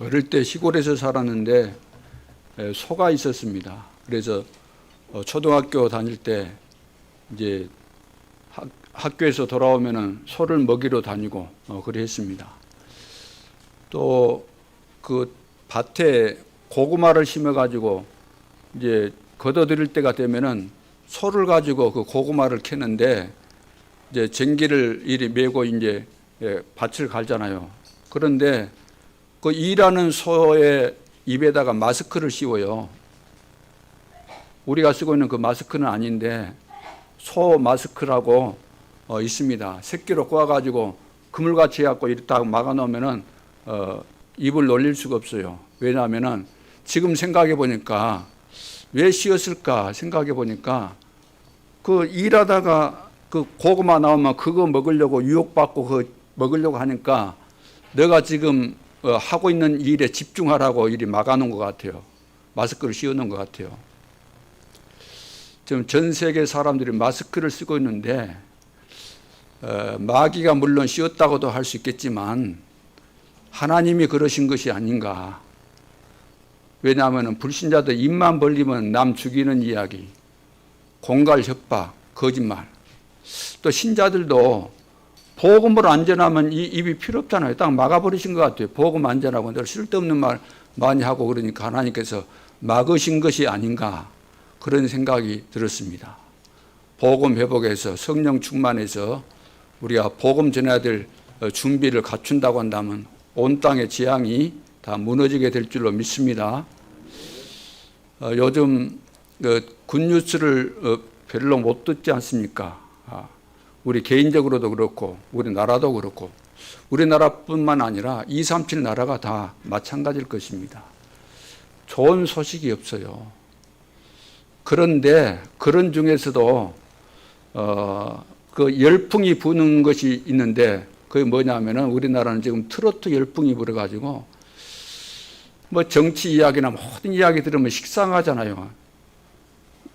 어릴 때 시골에서 살았는데 소가 있었습니다. 그래서 초등학교 다닐 때 이제 학교에서 돌아오면은 소를 먹이러 다니고 그래 했습니다. 또 그 밭에 고구마를 심어가지고 이제 걷어들일 때가 되면은 소를 가지고 그 고구마를 캐는데 이제 쟁기를 이리 메고 이제 밭을 갈잖아요. 그런데 그 일하는 소의 입에다가 마스크를 씌워요. 우리가 쓰고 있는 그 마스크는 아닌데 소 마스크라고 있습니다. 새끼로 꼬아가지고 그물같이 해갖고 이렇게 막아 놓으면은 입을 놀릴 수가 없어요. 왜냐하면은 지금 생각해 보니까 왜 씌웠을까 생각해 보니까 그 일하다가 그 고구마 나오면 그거 먹으려고 유혹받고 그 먹으려고 하니까 내가 지금 하고 있는 일에 집중하라고 이리 막아놓은 것 같아요. 마스크를 씌워놓은 것 같아요. 지금 전 세계 사람들이 마스크를 쓰고 있는데 마귀가 물론 씌웠다고도 할 수 있겠지만 하나님이 그러신 것이 아닌가. 왜냐하면 불신자들 입만 벌리면 남 죽이는 이야기, 공갈 협박, 거짓말. 또 신자들도 복음을 안 전하면 이 입이 필요 없잖아요. 딱 막아버리신 것 같아요. 복음 안 전하고 늘 쓸데없는 말 많이 하고 그러니까 하나님께서 막으신 것이 아닌가 그런 생각이 들었습니다. 복음 회복해서 성령 충만해서 우리가 복음 전해야 될 준비를 갖춘다고 한다면 온 땅의 재앙이 다 무너지게 될 줄로 믿습니다. 요즘 굿뉴스를 별로 못 듣지 않습니까? 우리 개인적으로도 그렇고 우리나라도 그렇고 우리나라뿐만 아니라 237 나라가 다 마찬가지일 것입니다. 좋은 소식이 없어요. 그런데 그런 중에서도 그 열풍이 부는 것이 있는데 그게 뭐냐면은 우리나라는 지금 트로트 열풍이 불어가지고 뭐 정치 이야기나 모든 이야기 들으면 식상하잖아요.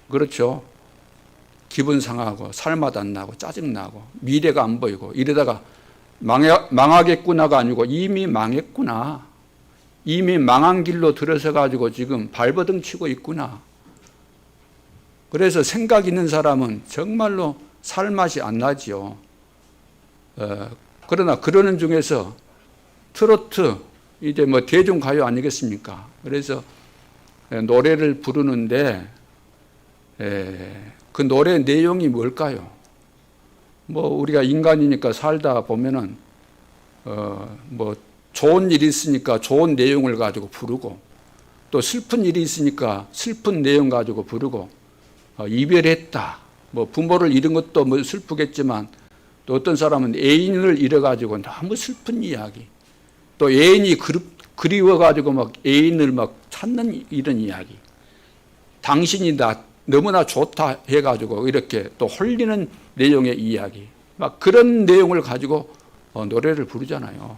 그렇죠? 기분 상하고 살맛 안 나고 짜증나고 미래가 안 보이고 이러다가 망하겠구나가 아니고 이미 망했구나. 이미 망한 길로 들어서 가지고 지금 발버둥 치고 있구나. 그래서 생각 있는 사람은 정말로 살맛이 안 나지요. 그러나 그러는 중에서 트로트 이제 뭐 대중가요 아니겠습니까? 그래서 노래를 부르는데 그 노래 내용이 뭘까요? 뭐 우리가 인간이니까 살다 보면은 뭐 좋은 일이 있으니까 좋은 내용을 가지고 부르고 또 슬픈 일이 있으니까 슬픈 내용 가지고 부르고 이별했다. 뭐 부모를 잃은 것도 뭐 슬프겠지만 또 어떤 사람은 애인을 잃어가지고 너무 슬픈 이야기. 또 애인이 그리워가지고 막 애인을 막 찾는 이런 이야기. 당신이 나 너무나 좋다 해가지고 이렇게 또 홀리는 내용의 이야기. 막 그런 내용을 가지고 노래를 부르잖아요.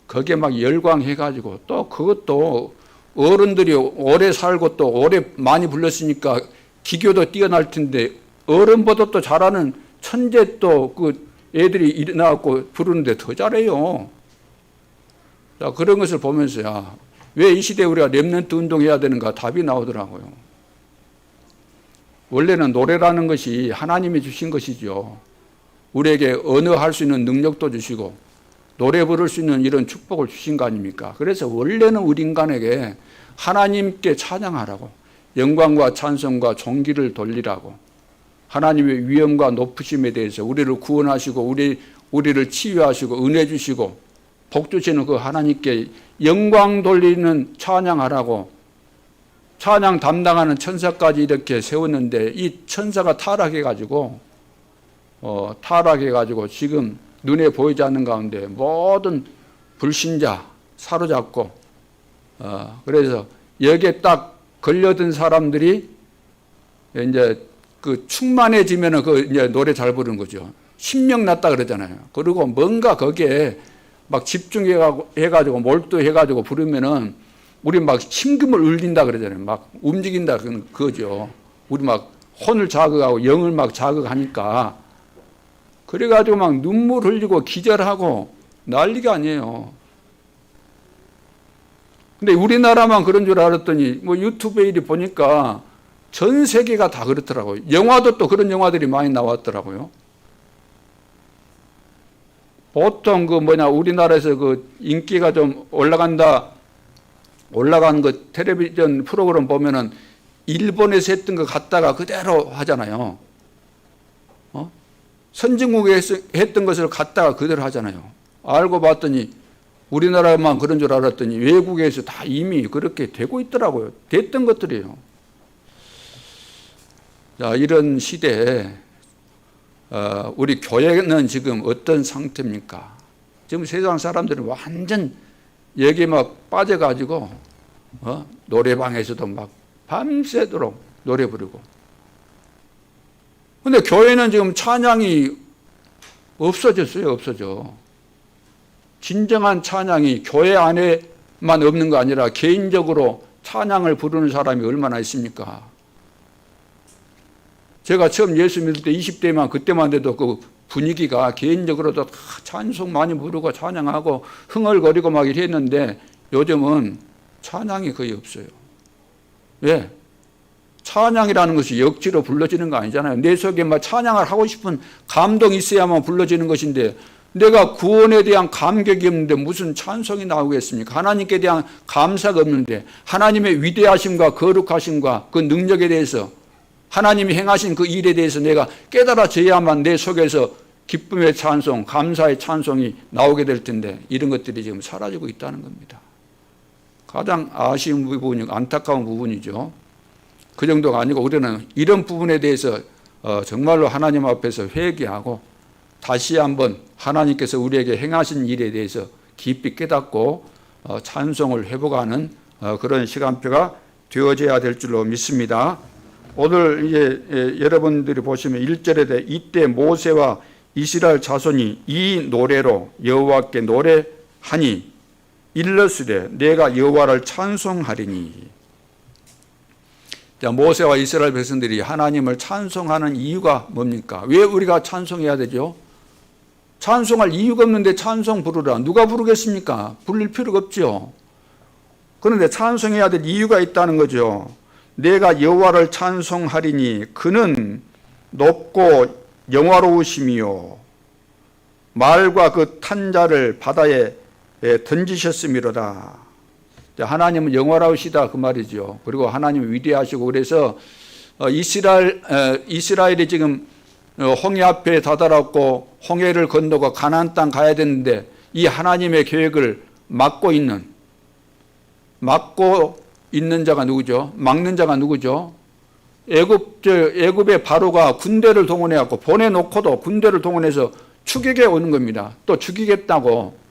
거기에 막 열광해가지고 또 그것도 어른들이 오래 살고 또 오래 많이 불렀으니까 기교도 뛰어날 텐데 어른보다 또 잘하는 천재 또 그 애들이 일어나갖고 부르는데 더 잘해요. 자, 그런 것을 보면서 왜 이 시대에 우리가 렘넌트 운동해야 되는가 답이 나오더라고요. 원래는 노래라는 것이 하나님이 주신 것이죠. 우리에게 언어할 수 있는 능력도 주시고 노래 부를 수 있는 이런 축복을 주신 거 아닙니까? 그래서 원래는 우리 인간에게 하나님께 찬양하라고 영광과 찬송과 존귀를 돌리라고 하나님의 위엄과 높으심에 대해서 우리를 구원하시고 우리를 치유하시고 은혜 주시고 복 주시는 그 하나님께 영광 돌리는 찬양하라고 찬양 담당하는 천사까지 이렇게 세웠는데 이 천사가 타락해가지고 지금 눈에 보이지 않는 가운데 모든 불신자 사로잡고 그래서 여기에 딱 걸려든 사람들이 이제 그 충만해지면은 그 이제 노래 잘 부르는 거죠. 신명 났다 그러잖아요. 그리고 뭔가 거기에 막 집중해가지고 몰두해가지고 부르면은 우리 막 심금을 울린다 그러잖아요. 막 움직인다 그거죠. 우리 막 혼을 자극하고 영을 막 자극하니까 그래가지고 막 눈물 흘리고 기절하고 난리가 아니에요. 근데 우리나라만 그런 줄 알았더니 뭐 유튜브에 이리 보니까 전 세계가 다 그렇더라고요. 영화도 또 그런 영화들이 많이 나왔더라고요. 보통 우리나라에서 그 인기가 좀 올라간 그 텔레비전 프로그램 보면은 일본에서 했던 거 갖다가 그대로 하잖아요. 선진국에서 했던 것을 갖다가 그대로 하잖아요. 알고 봤더니 우리나라만 그런 줄 알았더니 외국에서 다 이미 그렇게 되고 있더라고요. 됐던 것들이에요. 자, 이런 시대에 우리 교회는 지금 어떤 상태입니까? 지금 세상 사람들은 완전 여기 막 빠져가지고 노래방에서도 막 밤새도록 노래 부르고. 근데 교회는 지금 찬양이 없어졌어요. 없어져. 진정한 찬양이 교회 안에만 없는 거 아니라 개인적으로 찬양을 부르는 사람이 얼마나 있습니까? 제가 처음 예수 믿을 때 20대만 그때만 돼도 그 분위기가 개인적으로도 다 찬송 많이 부르고 찬양하고 흥얼거리고 막 이랬는데 요즘은 찬양이 거의 없어요. 왜? 찬양이라는 것이 억지로 불러지는 거 아니잖아요. 내 속에 막 찬양을 하고 싶은 감동이 있어야만 불러지는 것인데 내가 구원에 대한 감격이 없는데 무슨 찬송이 나오겠습니까? 하나님께 대한 감사가 없는데 하나님의 위대하심과 거룩하심과 그 능력에 대해서 하나님이 행하신 그 일에 대해서 내가 깨달아져야만 내 속에서 기쁨의 찬송, 감사의 찬송이 나오게 될 텐데 이런 것들이 지금 사라지고 있다는 겁니다. 가장 아쉬운 부분이 안타까운 부분이죠. 그 정도가 아니고 우리는 이런 부분에 대해서 정말로 하나님 앞에서 회개하고 다시 한번 하나님께서 우리에게 행하신 일에 대해서 깊이 깨닫고 찬송을 회복하는 그런 시간표가 되어져야 될 줄로 믿습니다. 오늘 이제 여러분들이 보시면 1절에 대해 이때 모세와 이스라엘 자손이 이 노래로 여호와께 노래하니 일러스되 내가 여호와를 찬송하리니. 자, 모세와 이스라엘 백성들이 하나님을 찬송하는 이유가 뭡니까? 왜 우리가 찬송해야 되죠? 찬송할 이유가 없는데 찬송 부르라. 누가 부르겠습니까? 부를 필요가 없죠. 그런데 찬송해야 될 이유가 있다는 거죠. 내가 여호와를 찬송하리니 그는 높고 영화로우심이요 말과 그 탄 자를 바다에 던지셨음이로다. 하나님은 영화로우시다 그 말이죠. 그리고 하나님은 위대하시고 그래서 이스라엘이 지금 홍해 앞에 다다랐고 홍해를 건너고 가나안 땅 가야 되는데 이 하나님의 계획을 막고 있는 자가 누구죠? 막는 자가 누구죠? 애굽의 바로가 군대를 동원해갖고 보내놓고도 군대를 동원해서 추격해 오는 겁니다. 또 죽이겠다고.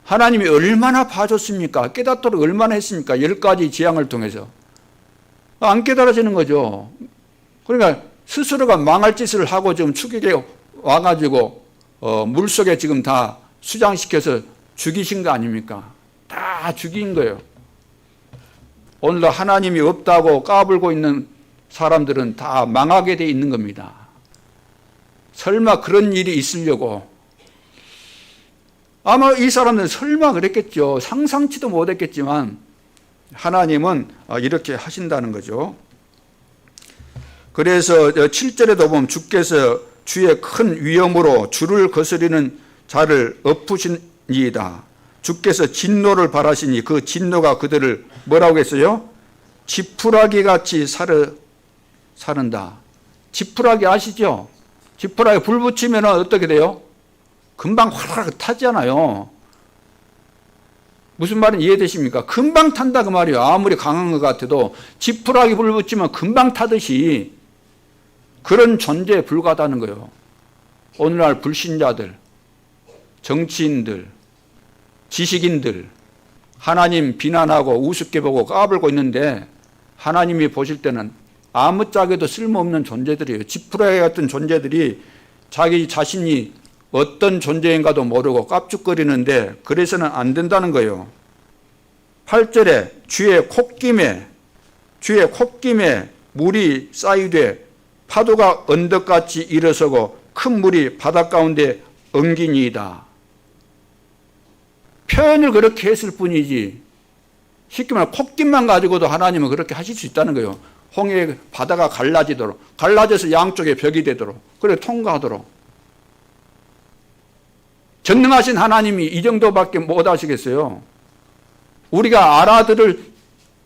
하나님이 얼마나 봐줬습니까? 깨닫도록 얼마나 했습니까? 10가지 재앙을 통해서. 안 깨달아지는 거죠. 그러니까 스스로가 망할 짓을 하고 지금 추격해 와가지고 물속에 지금 다 수장시켜서 죽이신 거 아닙니까? 다 죽인 거예요. 오늘도 하나님이 없다고 까불고 있는 사람들은 다 망하게 돼 있는 겁니다. 설마 그런 일이 있으려고. 아마 이 사람들은 설마 그랬겠죠. 상상치도 못했겠지만 하나님은 이렇게 하신다는 거죠. 그래서 7절에도 보면 주께서 주의 큰 위엄으로 주를 거스리는 자를 엎으시니이다. 주께서 진노를 발하시니 그 진노가 그들을 뭐라고 했어요? 지푸라기 같이 사른다. 지푸라기 아시죠? 지푸라기 불 붙이면 어떻게 돼요? 금방 화라락 타잖아요. 무슨 말인지 이해되십니까? 금방 탄다 그 말이에요. 아무리 강한 것 같아도 지푸라기 불 붙이면 금방 타듯이 그런 존재에 불과하다는 거예요. 오늘날 불신자들, 정치인들, 지식인들 하나님 비난하고 우습게 보고 까불고 있는데 하나님이 보실 때는 아무짝에도 쓸모없는 존재들이에요. 지푸라기 같은 존재들이 자기 자신이 어떤 존재인가도 모르고 깝죽거리는데 그래서는 안 된다는 거예요. 8절에 주의 콧김에 물이 쌓이되 파도가 언덕같이 일어서고 큰 물이 바닷 가운데 엉기니이다. 표현을 그렇게 했을 뿐이지 쉽게 말하면 콧김만 가지고도 하나님은 그렇게 하실 수 있다는 거예요. 홍해 바다가 갈라져서 양쪽에 벽이 되도록, 그래 통과하도록. 전능하신 하나님이 이 정도밖에 못 하시겠어요. 우리가 알아들을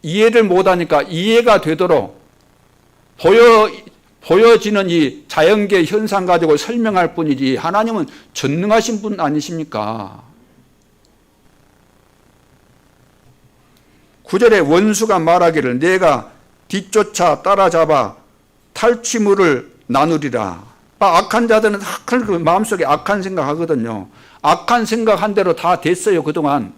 이해를 못하니까 이해가 되도록 보여지는 이 자연계 현상 가지고 설명할 뿐이지 하나님은 전능하신 분 아니십니까? 9절에 원수가 말하기를 내가 뒤쫓아 따라잡아 탈취물을 나누리라. 악한 자들은 그 마음속에 악한 생각하거든요. 악한 생각한 대로 다 됐어요. 그동안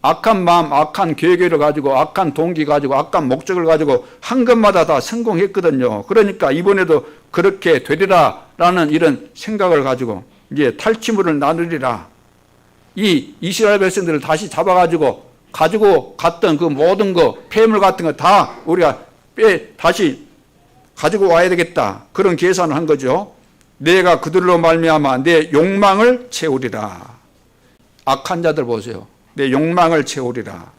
악한 마음, 악한 계획을 가지고, 악한 동기 가지고, 악한 목적을 가지고 한 것마다 다 성공했거든요. 그러니까 이번에도 그렇게 되리라라는 이런 생각을 가지고 이제 탈취물을 나누리라. 이 이스라엘 백성들을 다시 잡아가지고 가지고 갔던 그 모든 거, 폐물 같은 거 다 우리가 다시 가지고 와야 되겠다. 그런 계산을 한 거죠. 내가 그들로 말미암아 내 욕망을 채우리라. 악한 자들 보세요. 내 욕망을 채우리라.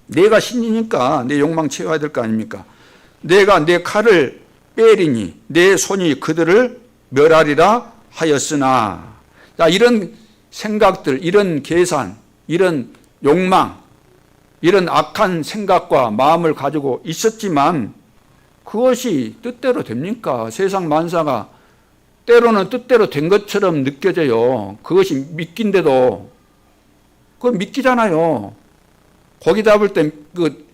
내가 신이니까 내 욕망 채워야 될 거 아닙니까? 내가 내 칼을 빼리니 내 손이 그들을 멸하리라 하였으나. 자, 이런 생각들, 이런 계산, 이런 욕망, 이런 악한 생각과 마음을 가지고 있었지만 그것이 뜻대로 됩니까? 세상 만사가 때로는 뜻대로 된 것처럼 느껴져요. 그것이 미끼인데도 그건 미끼잖아요. 고기 잡을 때 그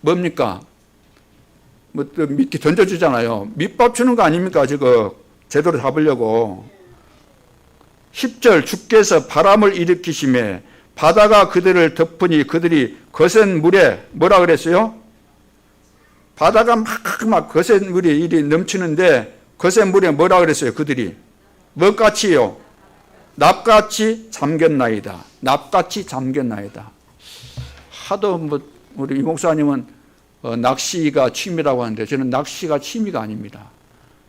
뭡니까? 뭐 미끼 던져주잖아요. 밑밥 주는 거 아닙니까? 저거 제대로 잡으려고. 10절 주께서 바람을 일으키심에 바다가 그들을 덮으니 그들이 거센 물에 뭐라 그랬어요? 바다가 막 거센 물이 이리 넘치는데 거센 물에 뭐라 그랬어요? 그들이 뭐같이요? 납같이 잠겼나이다. 납같이 잠겼나이다. 하도 뭐 우리 이 목사님은 낚시가 취미라고 하는데 저는 낚시가 취미가 아닙니다.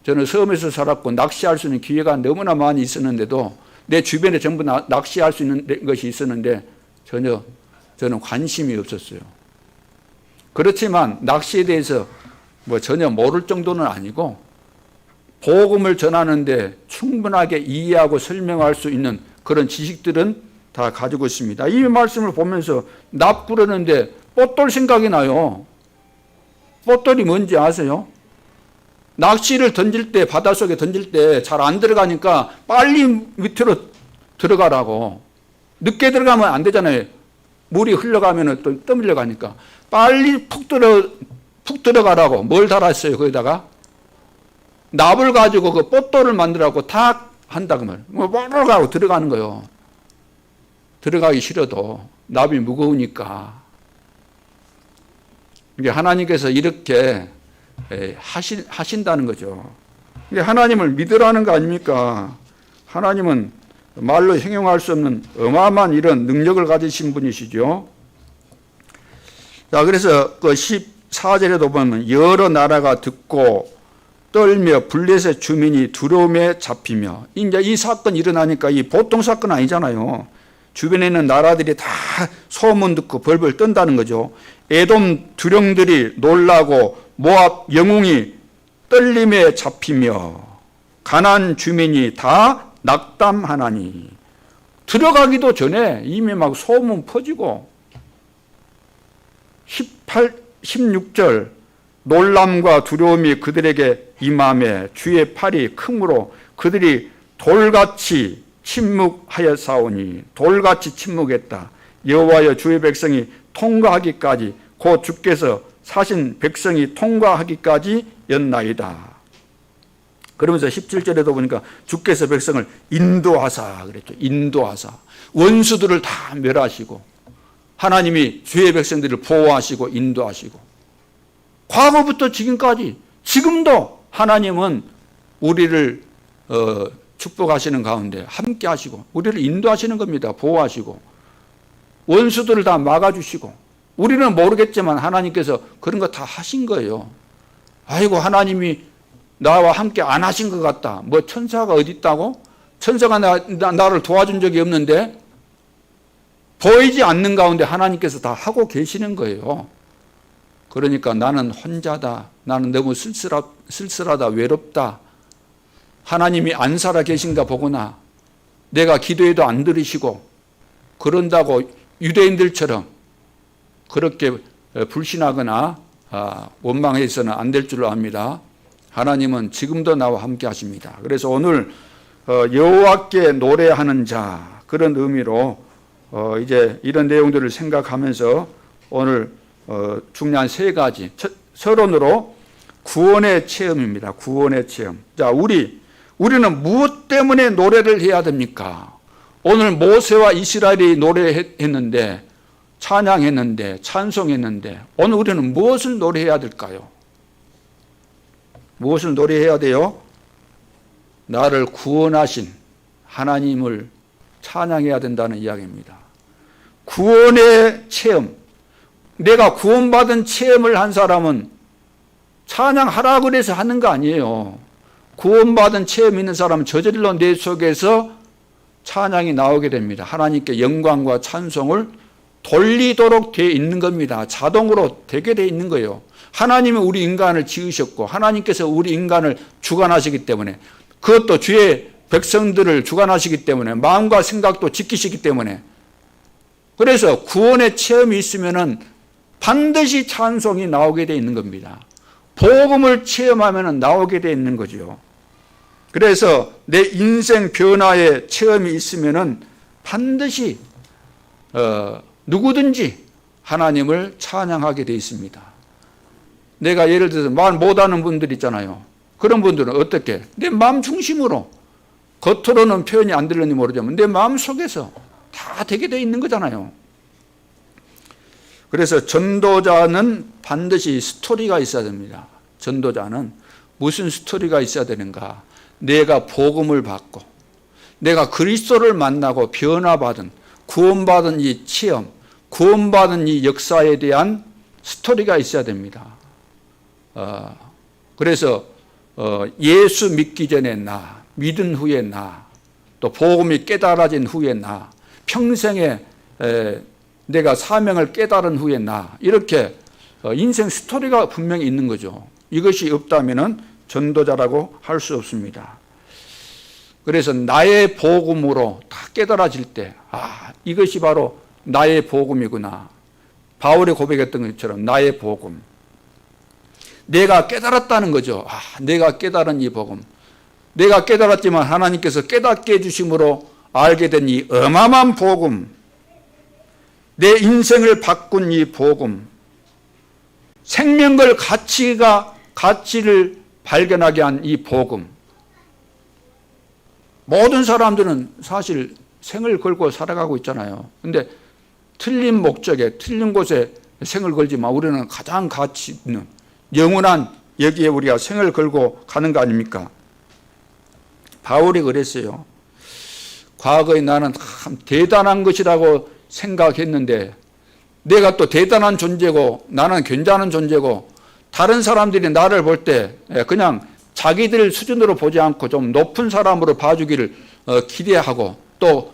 저는 섬에서 살았고 낚시할 수 있는 기회가 너무나 많이 있었는데도 내 주변에 전부 낚시할 수 있는 것이 있었는데 전혀 저는 관심이 없었어요. 그렇지만 낚시에 대해서 뭐 전혀 모를 정도는 아니고 복음을 전하는데 충분하게 이해하고 설명할 수 있는 그런 지식들은 다 가지고 있습니다. 이 말씀을 보면서 납 그러는데 뽀돌 생각이 나요. 뽀돌이 뭔지 아세요? 낚시를 던질 때, 바닷속에 던질 때 잘 안 들어가니까 빨리 밑으로 들어가라고. 늦게 들어가면 안 되잖아요. 물이 흘러가면 또 떠밀려 가니까. 빨리 푹 들어가라고. 뭘 달았어요, 거기다가? 납을 가지고 그 뽀돌을 만들라고 다 한다, 그 말. 뭐, 뽀뽀가고 들어가는 거요. 들어가기 싫어도 납이 무거우니까. 이게 하나님께서 이렇게 하신다는 거죠. 이게 하나님을 믿으라는 거 아닙니까? 하나님은 말로 형용할 수 없는 어마어마한 이런 능력을 가지신 분이시죠. 자, 그래서 그 14절에도 보면 여러 나라가 듣고 떨며 블레셋 주민이 두려움에 잡히며, 이제 이 사건이 일어나니까 이 보통 사건 아니잖아요. 주변에 있는 나라들이 다 소문 듣고 벌벌 떤다는 거죠. 에돔 두령들이 놀라고 모압 영웅이 떨림에 잡히며 가나안 주민이 다 낙담하나니. 들어가기도 전에 이미 막 소문 퍼지고. 16절 놀람과 두려움이 그들에게 임함에 주의 팔이 크므로 그들이 돌같이 침묵하였사오니. 돌같이 침묵했다. 여호와여 주의 백성이 통과하기까지, 곧 주께서 사신 백성이 통과하기까지 였나이다. 그러면서 17절에도 보니까 주께서 백성을 인도하사 그랬죠. 인도하사. 원수들을 다 멸하시고 하나님이 주의 백성들을 보호하시고 인도하시고, 과거부터 지금까지, 지금도 하나님은 우리를 축복하시는 가운데 함께 하시고 우리를 인도하시는 겁니다. 보호하시고 원수들을 다 막아주시고. 우리는 모르겠지만 하나님께서 그런 거 다 하신 거예요. 아이고, 하나님이 나와 함께 안 하신 것 같다. 뭐 천사가 어디 있다고? 천사가 나를 도와준 적이 없는데 보이지 않는 가운데 하나님께서 다 하고 계시는 거예요. 그러니까 나는 혼자다. 나는 너무 쓸쓸하다. 외롭다. 하나님이 안 살아 계신가 보구나. 내가 기도해도 안 들으시고 그런다고 유대인들처럼 그렇게 불신하거나 원망해서는 안 될 줄로 압니다. 하나님은 지금도 나와 함께 하십니다. 그래서 오늘 여호와께 노래하는 자, 그런 의미로 이제 이런 내용들을 생각하면서 오늘 중요한 세 가지, 서론으로 구원의 체험입니다. 구원의 체험. 자, 우리는 무엇 때문에 노래를 해야 됩니까? 오늘 모세와 이스라엘이 노래했는데, 찬양했는데, 찬송했는데, 오늘 우리는 무엇을 노래해야 될까요? 무엇을 노래해야 돼요? 나를 구원하신 하나님을 찬양해야 된다는 이야기입니다. 구원의 체험. 내가 구원받은 체험을 한 사람은 찬양하라 그래서 하는 거 아니에요. 구원받은 체험 있는 사람은 저절로 내 속에서 찬양이 나오게 됩니다. 하나님께 영광과 찬송을 돌리도록 되어 있는 겁니다. 자동으로 되게 되어 있는 거예요. 하나님이 우리 인간을 지으셨고 하나님께서 우리 인간을 주관하시기 때문에, 그것도 주의 백성들을 주관하시기 때문에, 마음과 생각도 지키시기 때문에, 그래서 구원의 체험이 있으면은 반드시 찬송이 나오게 되어 있는 겁니다. 복음을 체험하면 나오게 되어 있는 거죠. 그래서 내 인생 변화의 체험이 있으면은 반드시 누구든지 하나님을 찬양하게 되어 있습니다. 내가 예를 들어서 말 못하는 분들 있잖아요. 그런 분들은 어떻게? 내 마음 중심으로, 겉으로는 표현이 안 들렸는지 모르지만 내 마음 속에서 다 되게 되어 있는 거잖아요. 그래서 전도자는 반드시 스토리가 있어야 됩니다. 전도자는 무슨 스토리가 있어야 되는가? 내가 복음을 받고 내가 그리스도를 만나고 변화받은, 구원받은 이 체험, 구원받은 이 역사에 대한 스토리가 있어야 됩니다. 그래서 예수 믿기 전에 나, 믿은 후에 나, 또 복음이 깨달아진 후에 나, 평생에 내가 사명을 깨달은 후에 나, 이렇게 인생 스토리가 분명히 있는 거죠. 이것이 없다면 전도자라고 할 수 없습니다. 그래서 나의 복음으로 다 깨달아질 때, 이것이 바로 나의 복음이구나. 바울이 고백했던 것처럼 나의 복음. 내가 깨달았다는 거죠. 내가 깨달은 이 복음. 내가 깨달았지만 하나님께서 깨닫게 해주심으로 알게 된 이 어마어마한 복음. 내 인생을 바꾼 이 복음. 생명걸 가치를 발견하게 한 이 복음. 모든 사람들은 사실 생을 걸고 살아가고 있잖아요. 근데 틀린 목적에, 틀린 곳에 생을 걸지만 우리는 가장 가치 있는 영원한 여기에 우리가 생을 걸고 가는 거 아닙니까? 바울이 그랬어요. 과거에 나는 참 대단한 것이라고 생각했는데 내가 또 대단한 존재고 나는 괜찮은 존재고 다른 사람들이 나를 볼 때 그냥 자기들 수준으로 보지 않고 좀 높은 사람으로 봐주기를 기대하고 또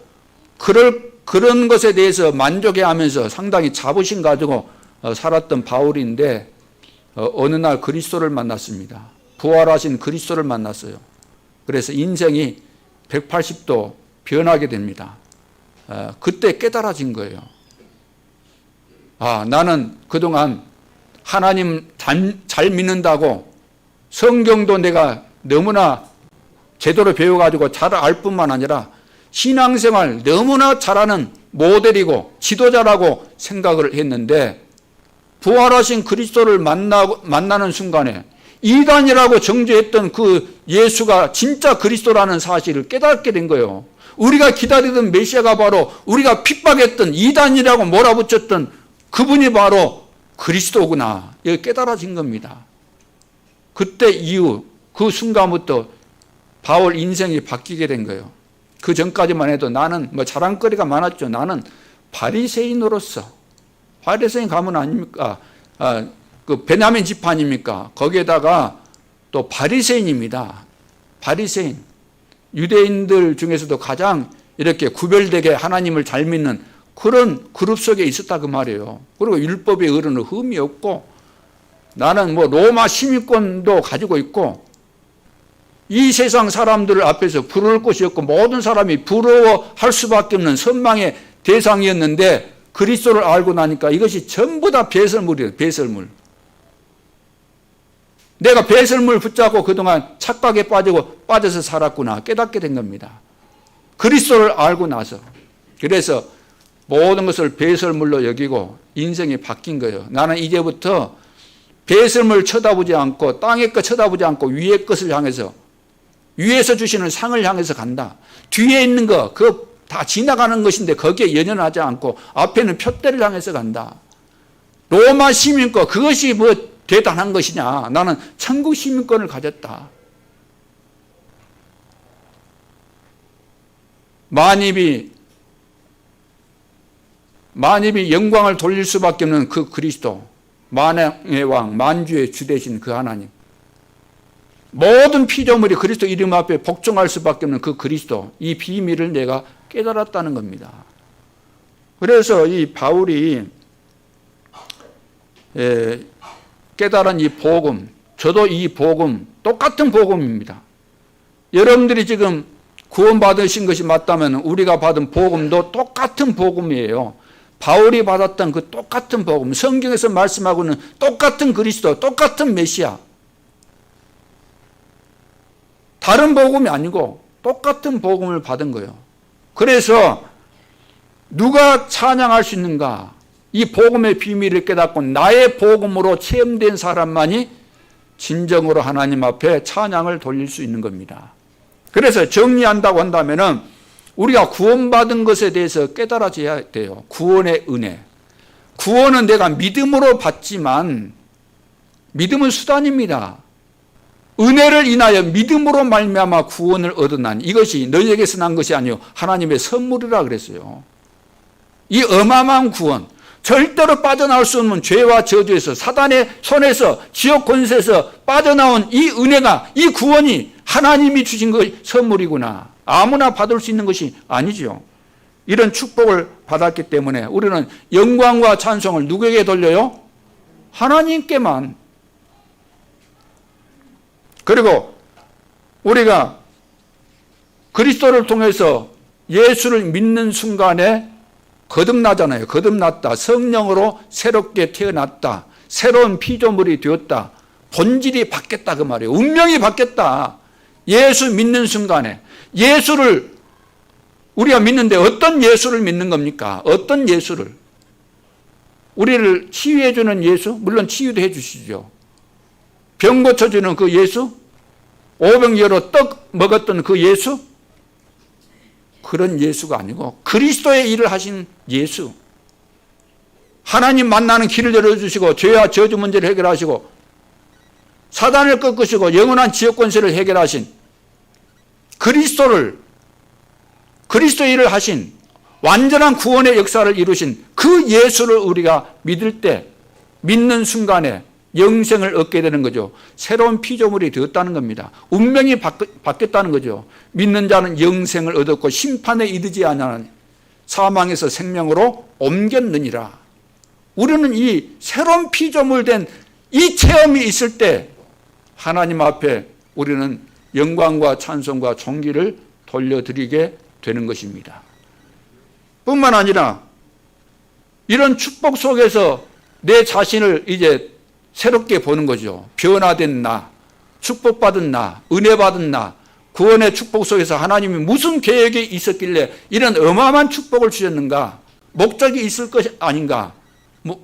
그런 것에 대해서 만족해하면서 상당히 자부심 가지고 살았던 바울인데 어느 날 그리스도를 만났습니다. 부활하신 그리스도를 만났어요. 그래서 인생이 180도 변하게 됩니다. 그때 깨달아진 거예요. 나는 그동안 하나님 잘 믿는다고 성경도 내가 너무나 제대로 배워가지고 잘 알 뿐만 아니라 신앙생활 너무나 잘하는 모델이고 지도자라고 생각을 했는데 부활하신 그리스도를 만나는 순간에 이단이라고 정죄했던 그 예수가 진짜 그리스도라는 사실을 깨닫게 된 거예요. 우리가 기다리던 메시아가 바로 우리가 핍박했던 이단이라고 몰아붙였던 그분이 바로 그리스도구나. 이거 깨달아진 겁니다. 그때 이후 그 순간부터 바울 인생이 바뀌게 된 거예요. 그 전까지만 해도 나는 자랑거리가 많았죠. 나는 바리새인으로서, 바리새인 가문 아닙니까? 그 베냐민 지파입니까? 거기에다가 또 바리새인입니다. 바리새인. 유대인들 중에서도 가장 이렇게 구별되게 하나님을 잘 믿는 그런 그룹 속에 있었다 그 말이에요. 그리고 율법의 어른은 흠이 없고 나는 뭐 로마 시민권도 가지고 있고 이 세상 사람들 앞에서 부러울 것이 없고 모든 사람이 부러워할 수밖에 없는 선망의 대상이었는데 그리스도를 알고 나니까 이것이 전부 다 배설물이에요. 배설물. 내가 배설물 붙잡고 그동안 착각에 빠져서 살았구나 깨닫게 된 겁니다. 그리스도를 알고 나서. 그래서 모든 것을 배설물로 여기고 인생이 바뀐 거예요. 나는 이제부터 배설물 쳐다보지 않고 땅의 것 쳐다보지 않고 위의 것을 향해서 위에서 주시는 상을 향해서 간다. 뒤에 있는 거 그거 다 지나가는 것인데 거기에 연연하지 않고 앞에는 표대를 향해서 간다. 로마 시민권 그것이 뭐 대단한 것이냐. 나는 천국 시민권을 가졌다. 만입이 영광을 돌릴 수밖에 없는 그 그리스도, 만왕의 왕, 만주의 주 되신 그 하나님, 모든 피조물이 그리스도 이름 앞에 복종할 수밖에 없는 그 그리스도, 이 비밀을 내가 깨달았다는 겁니다. 그래서 이 바울이 깨달은 이 복음, 저도 이 복음 똑같은 복음입니다. 여러분들이 지금 구원받으신 것이 맞다면 우리가 받은 복음도 똑같은 복음이에요. 바울이 받았던 그 똑같은 복음, 성경에서 말씀하고는 똑같은 그리스도, 똑같은 메시아. 다른 복음이 아니고 똑같은 복음을 받은 거예요. 그래서 누가 찬양할 수 있는가? 이 복음의 비밀을 깨닫고 나의 복음으로 체험된 사람만이 진정으로 하나님 앞에 찬양을 돌릴 수 있는 겁니다. 그래서 정리한다고 한다면은 우리가 구원받은 것에 대해서 깨달아져야 돼요. 구원의 은혜. 구원은 내가 믿음으로 받지만 믿음은 수단입니다. 은혜를 인하여 믿음으로 말미암아 구원을 얻어나니 이것이 너희에게서 난 것이 아니요 하나님의 선물이라 그랬어요. 이 어마어마한 구원, 절대로 빠져나올 수 없는 죄와 저주에서 사단의 손에서 지옥 권세에서 빠져나온 이 은혜가, 이 구원이 하나님이 주신 그 선물이구나. 아무나 받을 수 있는 것이 아니죠. 이런 축복을 받았기 때문에 우리는 영광과 찬송을 누구에게 돌려요? 하나님께만. 그리고 우리가 그리스도를 통해서 예수를 믿는 순간에 거듭나잖아요. 거듭났다. 성령으로 새롭게 태어났다. 새로운 피조물이 되었다. 본질이 바뀌었다 그 말이에요. 운명이 바뀌었다. 예수 믿는 순간에. 예수를 우리가 믿는데 어떤 예수를 믿는 겁니까? 어떤 예수를? 우리를 치유해 주는 예수? 물론 치유도 해 주시죠. 병 고쳐주는 그 예수? 오병이어로 떡 먹었던 그 예수? 그런 예수가 아니고 그리스도의 일을 하신 예수. 하나님 만나는 길을 열어주시고 죄와 저주 문제를 해결하시고 사단을 꺾으시고 영원한 지역 권세를 해결하신 그리스도의 일을 하신 완전한 구원의 역사를 이루신 그 예수를 우리가 믿을 때 믿는 순간에 영생을 얻게 되는 거죠. 새로운 피조물이 되었다는 겁니다. 운명이 바뀌었다는 거죠. 믿는 자는 영생을 얻었고 심판에 이르지 아니하는 사망에서 생명으로 옮겼느니라. 우리는 이 새로운 피조물 된 이 체험이 있을 때 하나님 앞에 우리는 영광과 찬송과 존귀를 돌려드리게 되는 것입니다. 뿐만 아니라 이런 축복 속에서 내 자신을 이제 새롭게 보는 거죠. 변화된 나, 축복받은 나, 은혜받은 나, 구원의 축복 속에서 하나님이 무슨 계획이 있었길래 이런 어마어마한 축복을 주셨는가? 목적이 있을 것이 아닌가?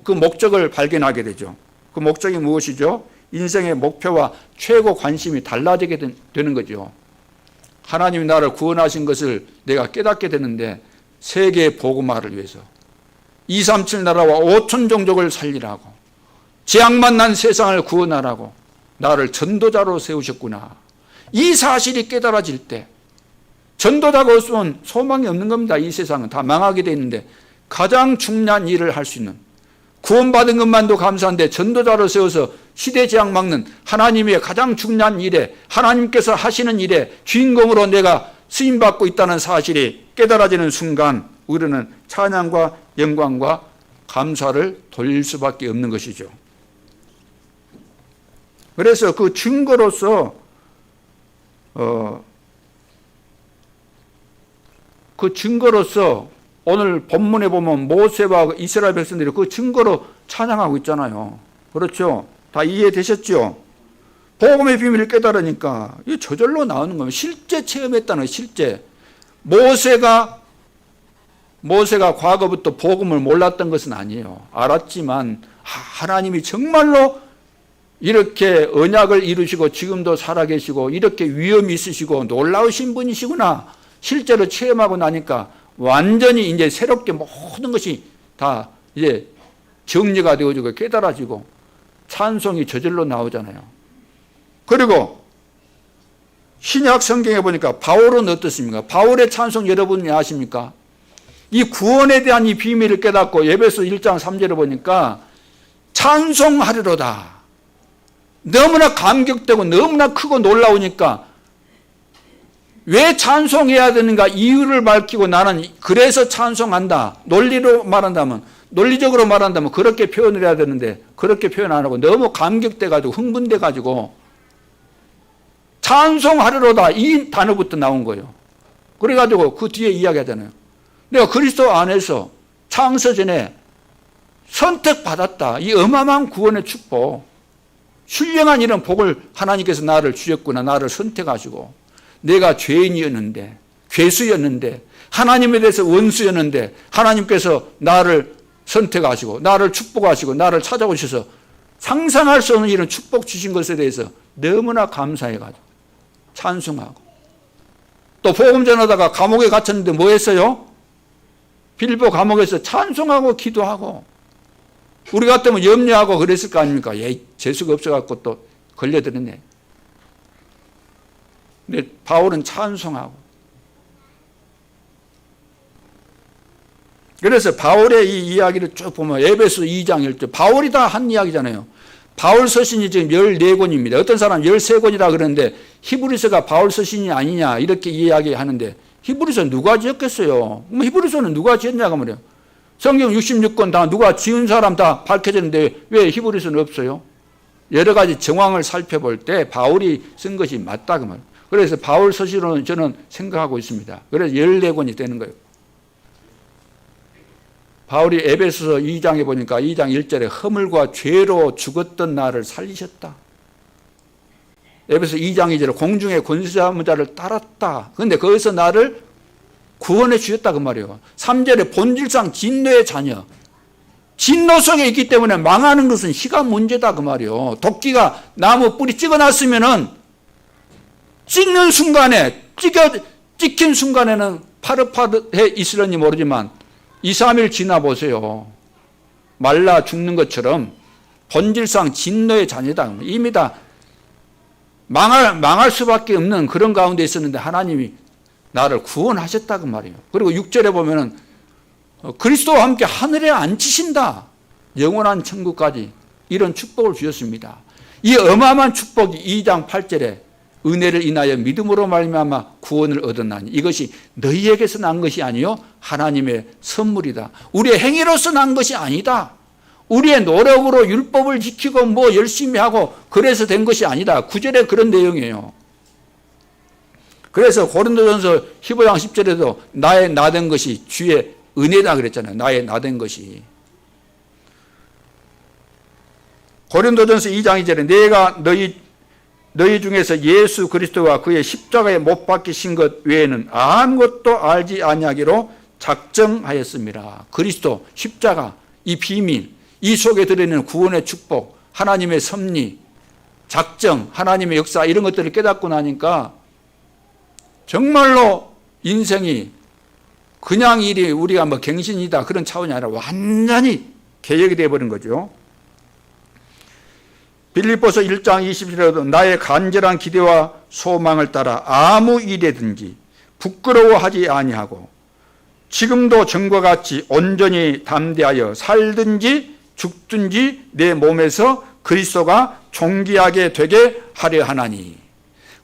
그 목적을 발견하게 되죠. 그 목적이 무엇이죠? 인생의 목표와 최고 관심이 달라지게 되는 거죠. 하나님이 나를 구원하신 것을 내가 깨닫게 되는데 세계 복음화를 위해서 237 나라와 5천 종족을 살리라고 재앙만 난 세상을 구원하라고 나를 전도자로 세우셨구나. 이 사실이 깨달아질 때 전도자가 없으면 소망이 없는 겁니다. 이 세상은 다 망하게 돼 있는데 가장 중요한 일을 할 수 있는 구원받은 것만도 감사한데 전도자로 세워서 시대 재앙 막는 하나님의 가장 중요한 일에 하나님께서 하시는 일에 주인공으로 내가 쓰임받고 있다는 사실이 깨달아지는 순간 우리는 찬양과 영광과 감사를 돌릴 수밖에 없는 것이죠. 그래서 그 증거로서 오늘 본문에 보면 모세와 이스라엘 백성들이 그 증거로 찬양하고 있잖아요. 그렇죠? 다 이해되셨죠? 복음의 비밀을 깨달으니까 이게 저절로 나오는 겁니다. 실제 체험했다는 거예요. 실제. 모세가 과거부터 복음을 몰랐던 것은 아니에요. 알았지만 하나님이 정말로 이렇게 언약을 이루시고 지금도 살아계시고 이렇게 위엄이 있으시고 놀라우신 분이시구나. 실제로 체험하고 나니까 완전히 이제 새롭게 모든 것이 다 이제 정리가 되어지고 깨달아지고 찬송이 저절로 나오잖아요. 그리고 신약 성경에 보니까 바울은 어떻습니까? 바울의 찬송 여러분이 아십니까? 이 구원에 대한 이 비밀을 깨닫고 에베소 1장 3절에 보니까 찬송하리로다. 너무나 감격되고 너무나 크고 놀라우니까 왜 찬송해야 되는가 이유를 밝히고 나는 그래서 찬송한다. 논리적으로 말한다면 그렇게 표현을 해야 되는데 그렇게 표현 안 하고 너무 감격돼가지고 흥분돼가지고 찬송하리로다 이 단어부터 나온 거예요. 그래가지고 그 뒤에 이야기하잖아요. 내가 그리스도 안에서 창세전에 선택받았다. 이 어마어마한 구원의 축복, 신령한 이런 복을 하나님께서 나를 주셨구나. 나를 선택하시고 내가 죄인이었는데 괴수였는데 하나님에 대해서 원수였는데 하나님께서 나를 선택하시고 나를 축복하시고 나를 찾아오셔서 상상할 수 없는 이런 축복 주신 것에 대해서 너무나 감사해가지고 찬송하고 또 복음 전하다가 감옥에 갇혔는데 뭐 했어요? 빌보 감옥에서 찬송하고 기도하고 우리 같으면 염려하고 그랬을 거 아닙니까? 재수가 없어갖고 또 걸려들었네. 근데 바울은 찬송하고 그래서 바울의 이 이야기를 쭉 보면 에베소 2장 1절 바울이 다 한 이야기잖아요. 바울 서신이 지금 14권입니다. 어떤 사람 13권이라 그러는데 히브리서가 바울 서신이 아니냐 이렇게 이야기하는데 히브리서 누가 지었겠어요? 히브리서는 누가 지었냐고 말이에요. 성경 66권 다 누가 지은 사람 다 밝혀졌는데 왜 히브리서는 없어요? 여러 가지 정황을 살펴볼 때 바울이 쓴 것이 맞다 그 말이에요. 그래서 바울 서신으로 저는 생각하고 있습니다. 그래서 14권이 되는 거예요. 바울이 에베소서 2장에 보니까 2장 1절에 허물과 죄로 죽었던 나를 살리셨다. 에베소 2장 2절에 공중의 권세자의 자를 따랐다. 그런데 거기서 나를 구원해 주셨다 그 말이에요. 3절에 본질상 진노의 자녀. 진노 속에 있기 때문에 망하는 것은 시간 문제다 그 말이에요. 도끼가 나무 뿌리 찍어놨으면은 찍는 순간에 찍힌 순간에는 파릇파릇해 있으려니 모르지만 2, 3일 지나 보세요. 말라 죽는 것처럼 본질상 진노의 자녀다. 이미 다 망할 수밖에 없는 그런 가운데 있었는데 하나님이 나를 구원하셨다 그 말이에요. 그리고 6절에 보면은 그리스도와 함께 하늘에 앉히신다. 영원한 천국까지 이런 축복을 주셨습니다. 이 어마어마한 축복이 2장 8절에 은혜를 인하여 믿음으로 말미암아 구원을 얻었나니 이것이 너희에게서 난 것이 아니요 하나님의 선물이다. 우리의 행위로서 난 것이 아니다. 우리의 노력으로 율법을 지키고 뭐 열심히 하고 그래서 된 것이 아니다. 9절에 그런 내용이에요. 그래서 고린도전서 15장 10절에도 나의 나된 것이 주의 은혜다 그랬잖아요. 나의 나된 것이. 고린도전서 2장 2절에 내가 너희 중에서 예수 그리스도와 그의 십자가에 못 박히신 것 외에는 아무것도 알지 아니하기로 작정하였습니다. 그리스도 십자가 이 비밀 이 속에 들어있는 구원의 축복 하나님의 섭리 작정 하나님의 역사 이런 것들을 깨닫고 나니까 정말로 인생이 그냥 일이 우리가 뭐 갱신이다 그런 차원이 아니라 완전히 개혁이 되어버린 거죠. 빌립보서 1장 20절에도 나의 간절한 기대와 소망을 따라 아무 일에든지 부끄러워하지 아니하고 지금도 전과 같이 온전히 담대하여 살든지 죽든지 내 몸에서 그리스도가 존귀하게 되게 하려 하나니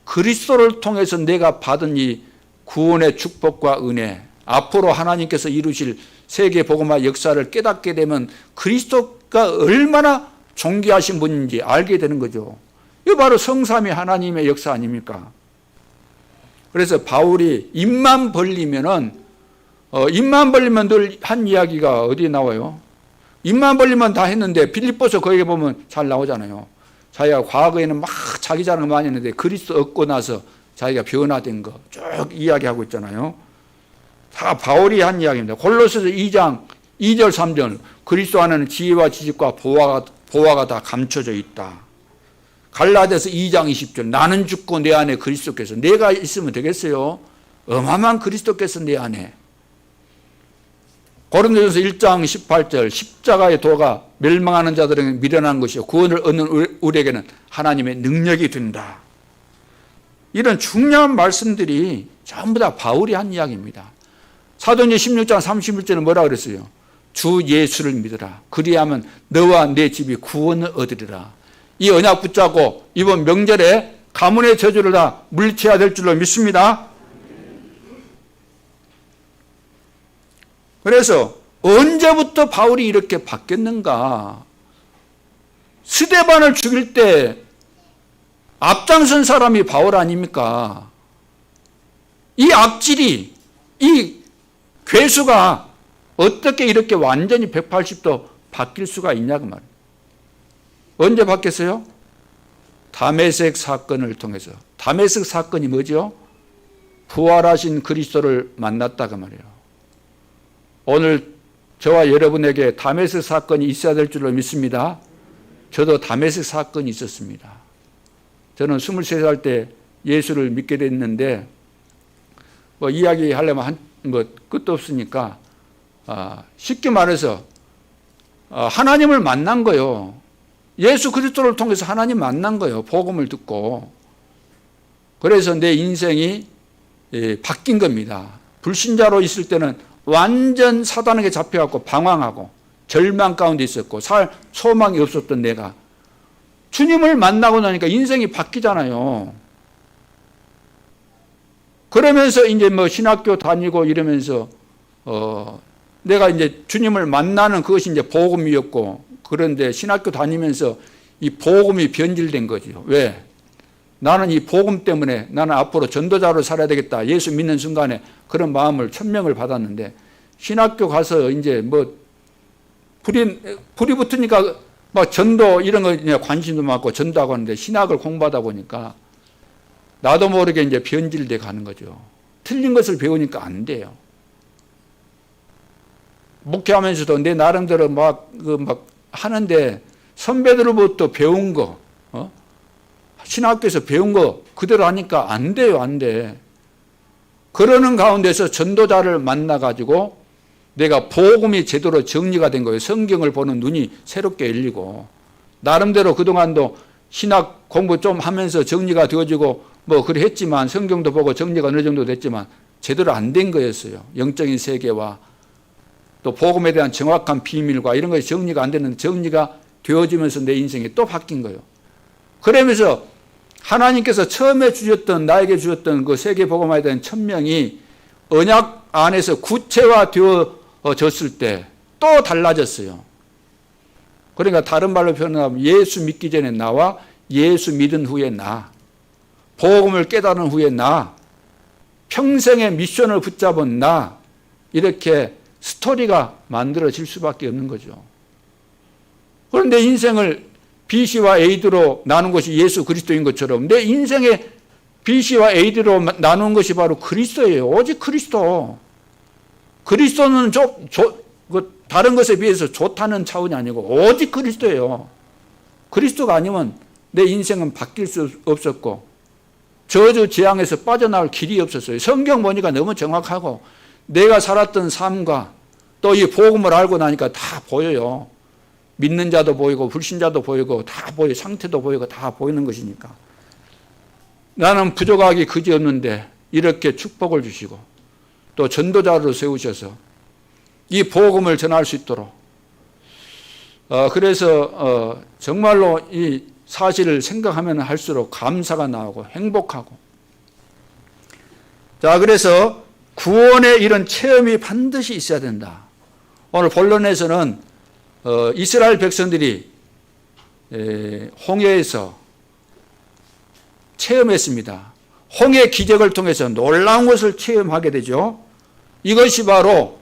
그리스도를 통해서 내가 받은 이 구원의 축복과 은혜 앞으로 하나님께서 이루실 세계 복음화 역사를 깨닫게 되면 그리스도가 얼마나 존귀하신 분인지 알게 되는 거죠. 이거 바로 성삼위 하나님의 역사 아닙니까? 그래서 바울이 입만 벌리면 늘 한 이야기가 어디에 나와요? 입만 벌리면 다 했는데 빌립보서 거기에 보면 잘 나오잖아요. 자기가 과거에는 막 자기 자랑을 많이 했는데 그리스도 얻고 나서 자기가 변화된 거 쭉 이야기하고 있잖아요. 다 바울이 한 이야기입니다. 골로새서 2장 2절 3절 그리스도 안에는 지혜와 지식과 보화가 다 감춰져 있다. 갈라디아서 2장 20절 나는 죽고 내 안에 그리스도께서 내가 있으면 되겠어요? 어마어마한 그리스도께서 내 안에. 고린도전서 1장 18절 십자가의 도가 멸망하는 자들에게 미련한 것이요 구원을 얻는 우리에게는 하나님의 능력이 된다. 이런 중요한 말씀들이 전부 다 바울이 한 이야기입니다. 사도행전 16장 31절은 뭐라 그랬어요? 주 예수를 믿으라. 그리하면 너와 내 집이 구원을 얻으리라. 이 언약 붙잡고 이번 명절에 가문의 저주를 다 물리쳐야 될 줄로 믿습니다. 그래서 언제부터 바울이 이렇게 바뀌었는가? 스데반을 죽일 때 앞장선 사람이 바울 아닙니까? 이 악질이, 이 괴수가 어떻게 이렇게 완전히 180도 바뀔 수가 있냐고 말이에요. 언제 바뀌었어요? 다메섹 사건을 통해서. 다메섹 사건이 뭐죠? 부활하신 그리스도를 만났다고 말이에요. 오늘 저와 여러분에게 다메섹 사건이 있어야 될 줄로 믿습니다. 저도 다메섹 사건이 있었습니다. 저는 23살 때 예수를 믿게 됐는데 이야기하려면 끝도 없으니까 쉽게 말해서 하나님을 만난 거예요. 예수 그리스도를 통해서 하나님 만난 거예요. 복음을 듣고. 그래서 내 인생이 바뀐 겁니다. 불신자로 있을 때는 완전 사단에게 잡혀갖고 방황하고 절망 가운데 있었고 소망이 없었던 내가 주님을 만나고 나니까 인생이 바뀌잖아요. 그러면서 이제 신학교 다니고 이러면서 내가 이제 주님을 만나는 그것이 이제 복음이었고, 그런데 신학교 다니면서 이 복음이 변질된 거죠. 왜? 나는 이 복음 때문에 나는 앞으로 전도자로 살아야 되겠다. 예수 믿는 순간에 그런 마음을 천명을 받았는데, 신학교 가서 이제 불이 붙으니까 막 전도 이런 거 관심도 많고 전도하고 하는데, 신학을 공부하다 보니까 나도 모르게 이제 변질돼 가는 거죠. 틀린 것을 배우니까 안 돼요. 목회하면서도 내 나름대로 막 하는데 선배들로부터 배운 거, 신학교에서 배운 거 그대로 하니까 안 돼요, 안 돼. 그러는 가운데서 전도자를 만나가지고 내가 복음이 제대로 정리가 된 거예요. 성경을 보는 눈이 새롭게 열리고, 나름대로 그동안도 신학 공부 좀 하면서 정리가 되어지고 그래 했지만, 성경도 보고 정리가 어느 정도 됐지만 제대로 안 된 거였어요. 영적인 세계와 또 복음에 대한 정확한 비밀과 이런 것이 정리가 안 됐는데 정리가 되어지면서 내 인생이 또 바뀐 거예요. 그러면서 하나님께서 처음에 나에게 주셨던 그 세계 복음화에 대한 천명이 언약 안에서 구체화되어졌을 때 또 달라졌어요. 그러니까 다른 말로 표현하면 예수 믿기 전에 나와 예수 믿은 후에 나, 복음을 깨달은 후에 나, 평생의 미션을 붙잡은 나, 이렇게 스토리가 만들어질 수밖에 없는 거죠. 그런데 인생을 BC와 AD로 나눈 것이 예수 그리스도인 것처럼 내 인생의 BC와 AD로 나눈 것이 바로 그리스도예요. 오직 그리스도. 그리스도는 다른 것에 비해서 좋다는 차원이 아니고 오직 그리스도예요. 그리스도가 아니면 내 인생은 바뀔 수 없었고 저주 재앙에서 빠져나올 길이 없었어요. 성경 보니까 너무 정확하고 내가 살았던 삶과 또 이 복음을 알고 나니까 다 보여요. 믿는 자도 보이고 불신자도 보이고 다 보여, 상태도 보이고 다 보이는 것이니까. 나는 부족하기 그지없는데 이렇게 축복을 주시고 또 전도자로 세우셔서 이 복음을 전할 수 있도록, 그래서 정말로 이 사실을 생각하면 할수록 감사가 나오고 행복하고. 자, 그래서 구원의 이런 체험이 반드시 있어야 된다. 오늘 본론에서는 이스라엘 백성들이 홍해에서 체험했습니다. 홍해 기적을 통해서 놀라운 것을 체험하게 되죠. 이것이 바로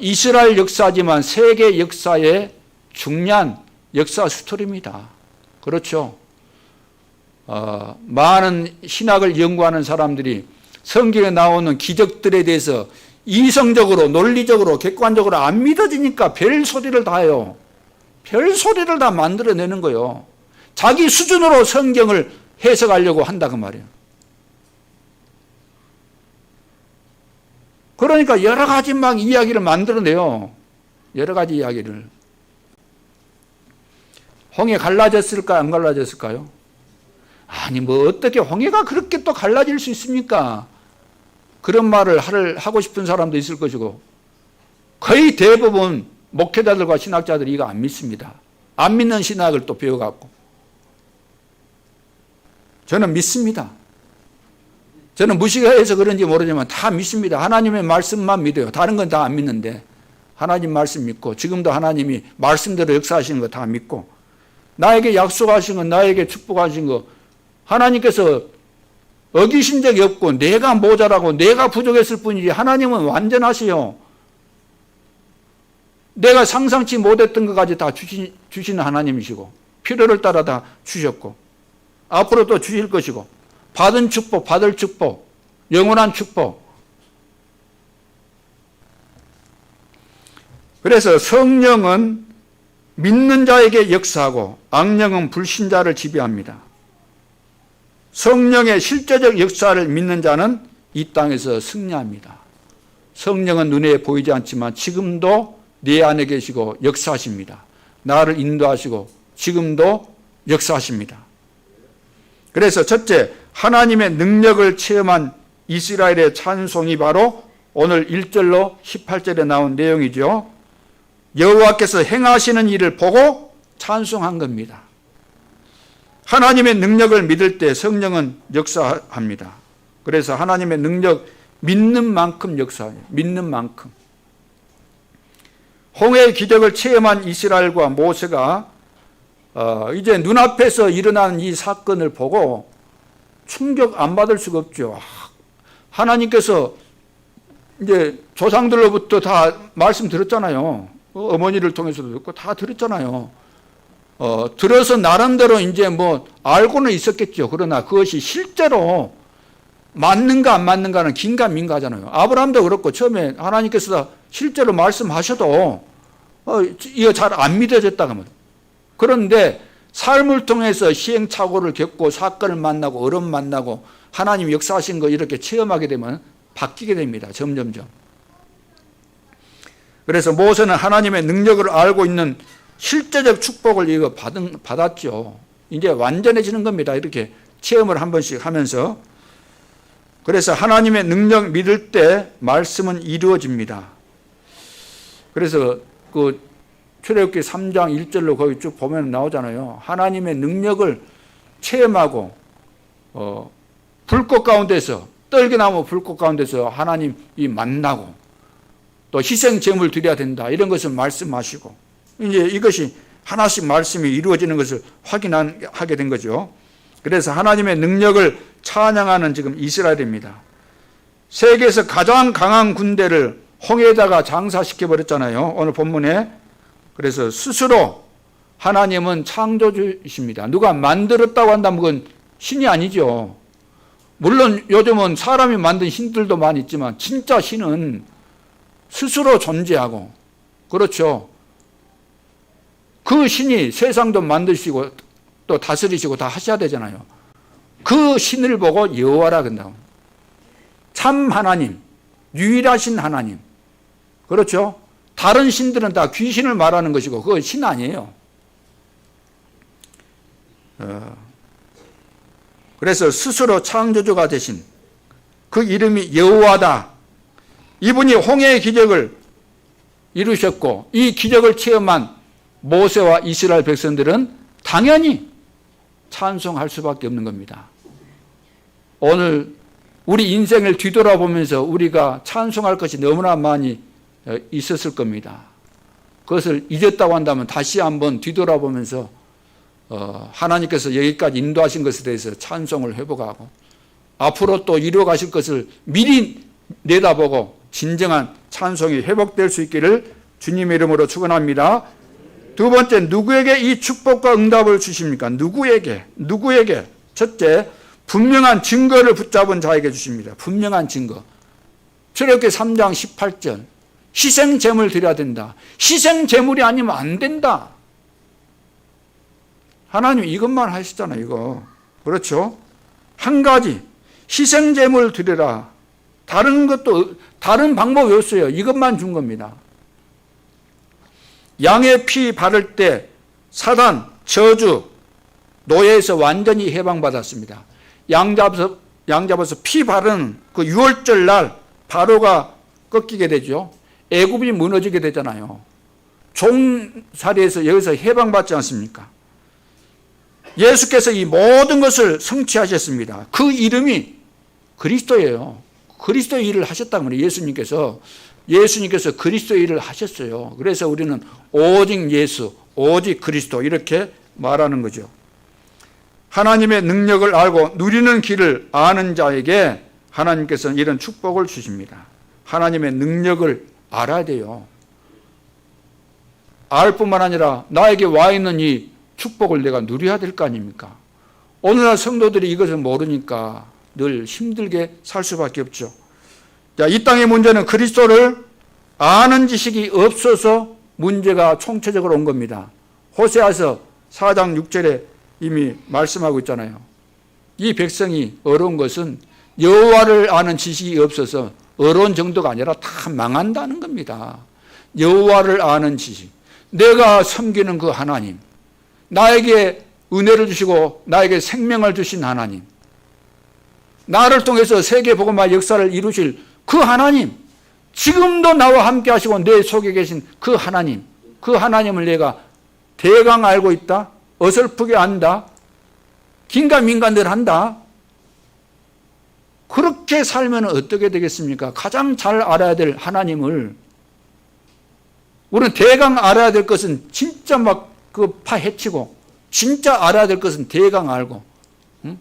이스라엘 역사지만 세계 역사의 중요한 역사 스토리입니다. 그렇죠. 많은 신학을 연구하는 사람들이 성경에 나오는 기적들에 대해서 이성적으로, 논리적으로, 객관적으로 안 믿어지니까 별 소리를 다 해요. 별 소리를 다 만들어내는 거예요. 자기 수준으로 성경을 해석하려고 한다 그 말이에요. 그러니까 여러 가지 막 이야기를 만들어내요. 여러 가지 이야기를. 홍해 갈라졌을까 안 갈라졌을까요? 아니 뭐 어떻게 홍해가 그렇게 또 갈라질 수 있습니까? 그런 말을 하고 싶은 사람도 있을 것이고 거의 대부분 목회자들과 신학자들이 이거 안 믿습니다. 안 믿는 신학을 또 배워갖고 저는 믿습니다. 저는 무식해서 그런지 모르지만 다 믿습니다. 하나님의 말씀만 믿어요. 다른 건 다 안 믿는데 하나님 말씀 믿고 지금도 하나님이 말씀대로 역사하시는 거 다 믿고 나에게 약속하신 거 나에게 축복하신 거 하나님께서 어기신 적이 없고 내가 모자라고 내가 부족했을 뿐이지 하나님은 완전하시요. 내가 상상치 못했던 것까지 다 주시는 하나님이시고 필요를 따라 다 주셨고 앞으로 또 주실 것이고 받은 축복, 받을 축복, 영원한 축복. 그래서 성령은 믿는 자에게 역사하고 악령은 불신자를 지배합니다. 성령의 실제적 역사를 믿는 자는 이 땅에서 승리합니다. 성령은 눈에 보이지 않지만 지금도 내 안에 계시고 역사하십니다. 나를 인도하시고 지금도 역사하십니다. 그래서 첫째, 하나님의 능력을 체험한 이스라엘의 찬송이 바로 오늘 1절로 18절에 나온 내용이죠. 여호와께서 행하시는 일을 보고 찬송한 겁니다. 하나님의 능력을 믿을 때 성령은 역사합니다. 그래서 하나님의 능력 믿는 만큼 역사해요. 믿는 만큼. 홍해의 기적을 체험한 이스라엘과 모세가 이제 눈앞에서 일어난 이 사건을 보고 충격 안 받을 수가 없죠. 하나님께서 이제 조상들로부터 다 말씀 들었잖아요. 어머니를 통해서도 듣고 다 들었잖아요. 들어서 나름대로 이제 뭐 알고는 있었겠죠. 그러나 그것이 실제로 맞는가 안 맞는가는 긴가민가하잖아요. 아브라함도 그렇고 처음에 하나님께서 실제로 말씀하셔도 이거 잘 안 믿어졌다고 하면 그런데 삶을 통해서 시행착오를 겪고 사건을 만나고 어려움 만나고 하나님 역사하신 거 이렇게 체험하게 되면 바뀌게 됩니다. 점점점. 그래서 모세는 하나님의 능력을 알고 있는 실제적 축복을 이거 받았죠. 이제 완전해지는 겁니다. 이렇게 체험을 한 번씩 하면서. 그래서 하나님의 능력 믿을 때 말씀은 이루어집니다. 그래서 그 출애굽기 3장 1절로 거기 쭉 보면 나오잖아요. 하나님의 능력을 체험하고 불꽃 가운데서 떨기나무 불꽃 가운데서 하나님이 만나고 또 희생 제물 드려야 된다. 이런 것을 말씀하시고 이제 이것이 하나씩 말씀이 이루어지는 것을 확인하게 된 거죠. 그래서 하나님의 능력을 찬양하는 지금 이스라엘입니다. 세계에서 가장 강한 군대를 홍해에다가 장사시켜 버렸잖아요. 오늘 본문에. 그래서 스스로 하나님은 창조주이십니다. 누가 만들었다고 한다면 그건 신이 아니죠. 물론 요즘은 사람이 만든 신들도 많이 있지만 진짜 신은 스스로 존재하고 그렇죠. 그 신이 세상도 만드시고 또 다스리시고 다 하셔야 되잖아요. 그 신을 보고 여호와라 그런다고. 참 하나님, 유일하신 하나님. 그렇죠. 다른 신들은 다 귀신을 말하는 것이고 그건 신 아니에요. 그래서 스스로 창조주가 되신 그 이름이 여호와다. 이분이 홍해의 기적을 이루셨고 이 기적을 체험한 모세와 이스라엘 백성들은 당연히 찬송할 수밖에 없는 겁니다. 오늘 우리 인생을 뒤돌아보면서 우리가 찬송할 것이 너무나 많이 있었을 겁니다. 그것을 잊었다고 한다면 다시 한번 뒤돌아보면서 하나님께서 여기까지 인도하신 것에 대해서 찬송을 회복하고 앞으로 또 이루어가실 것을 미리 내다보고 진정한 찬송이 회복될 수 있기를 주님의 이름으로 축원합니다. 두 번째, 누구에게 이 축복과 응답을 주십니까? 누구에게? 첫째, 분명한 증거를 붙잡은 자에게 주십니다. 분명한 증거. 출애굽기 3장 18절. 희생제물 드려야 된다. 희생제물이 아니면 안 된다. 하나님 이것만 하시잖아요, 이거. 그렇죠? 한 가지, 희생제물 드려라. 다른 방법이 없어요. 이것만 준 겁니다. 양의 피 바를 때 사단, 저주, 노예에서 완전히 해방받았습니다. 양 잡아서 피 바른 그 6월절 날 바로가 꺾이게 되죠. 애굽이 무너지게 되잖아요. 종살이에서 여기서 해방받지 않습니까? 예수께서 이 모든 것을 성취하셨습니다. 그 이름이 그리스도예요. 그리스도의 일을 하셨다고 말해요. 예수님께서 그리스도의 일을 하셨어요. 그래서 우리는 오직 예수, 오직 그리스도 이렇게 말하는 거죠. 하나님의 능력을 알고 누리는 길을 아는 자에게 하나님께서는 이런 축복을 주십니다. 하나님의 능력을 알아야 돼요. 알 뿐만 아니라 나에게 와 있는 이 축복을 내가 누려야 될 거 아닙니까? 오늘날 성도들이 이것을 모르니까 늘 힘들게 살 수밖에 없죠. 자, 이 땅의 문제는 그리스도를 아는 지식이 없어서 문제가 총체적으로 온 겁니다. 호세아서 4장 6절에 이미 말씀하고 있잖아요. 이 백성이 어려운 것은 여호와를 아는 지식이 없어서 어려운 정도가 아니라 다 망한다는 겁니다. 여호와를 아는 지식, 내가 섬기는 그 하나님, 나에게 은혜를 주시고 나에게 생명을 주신 하나님, 나를 통해서 세계복음화 역사를 이루실 그 하나님, 지금도 나와 함께 하시고 내 속에 계신 그 하나님, 그 하나님을 내가 대강 알고 있다, 어설프게 안다, 긴가민가 한다. 그렇게 살면 어떻게 되겠습니까? 가장 잘 알아야 될 하나님을, 우리는 대강 알아야 될 것은 진짜 막 그 파헤치고, 진짜 알아야 될 것은 대강 알고, 응?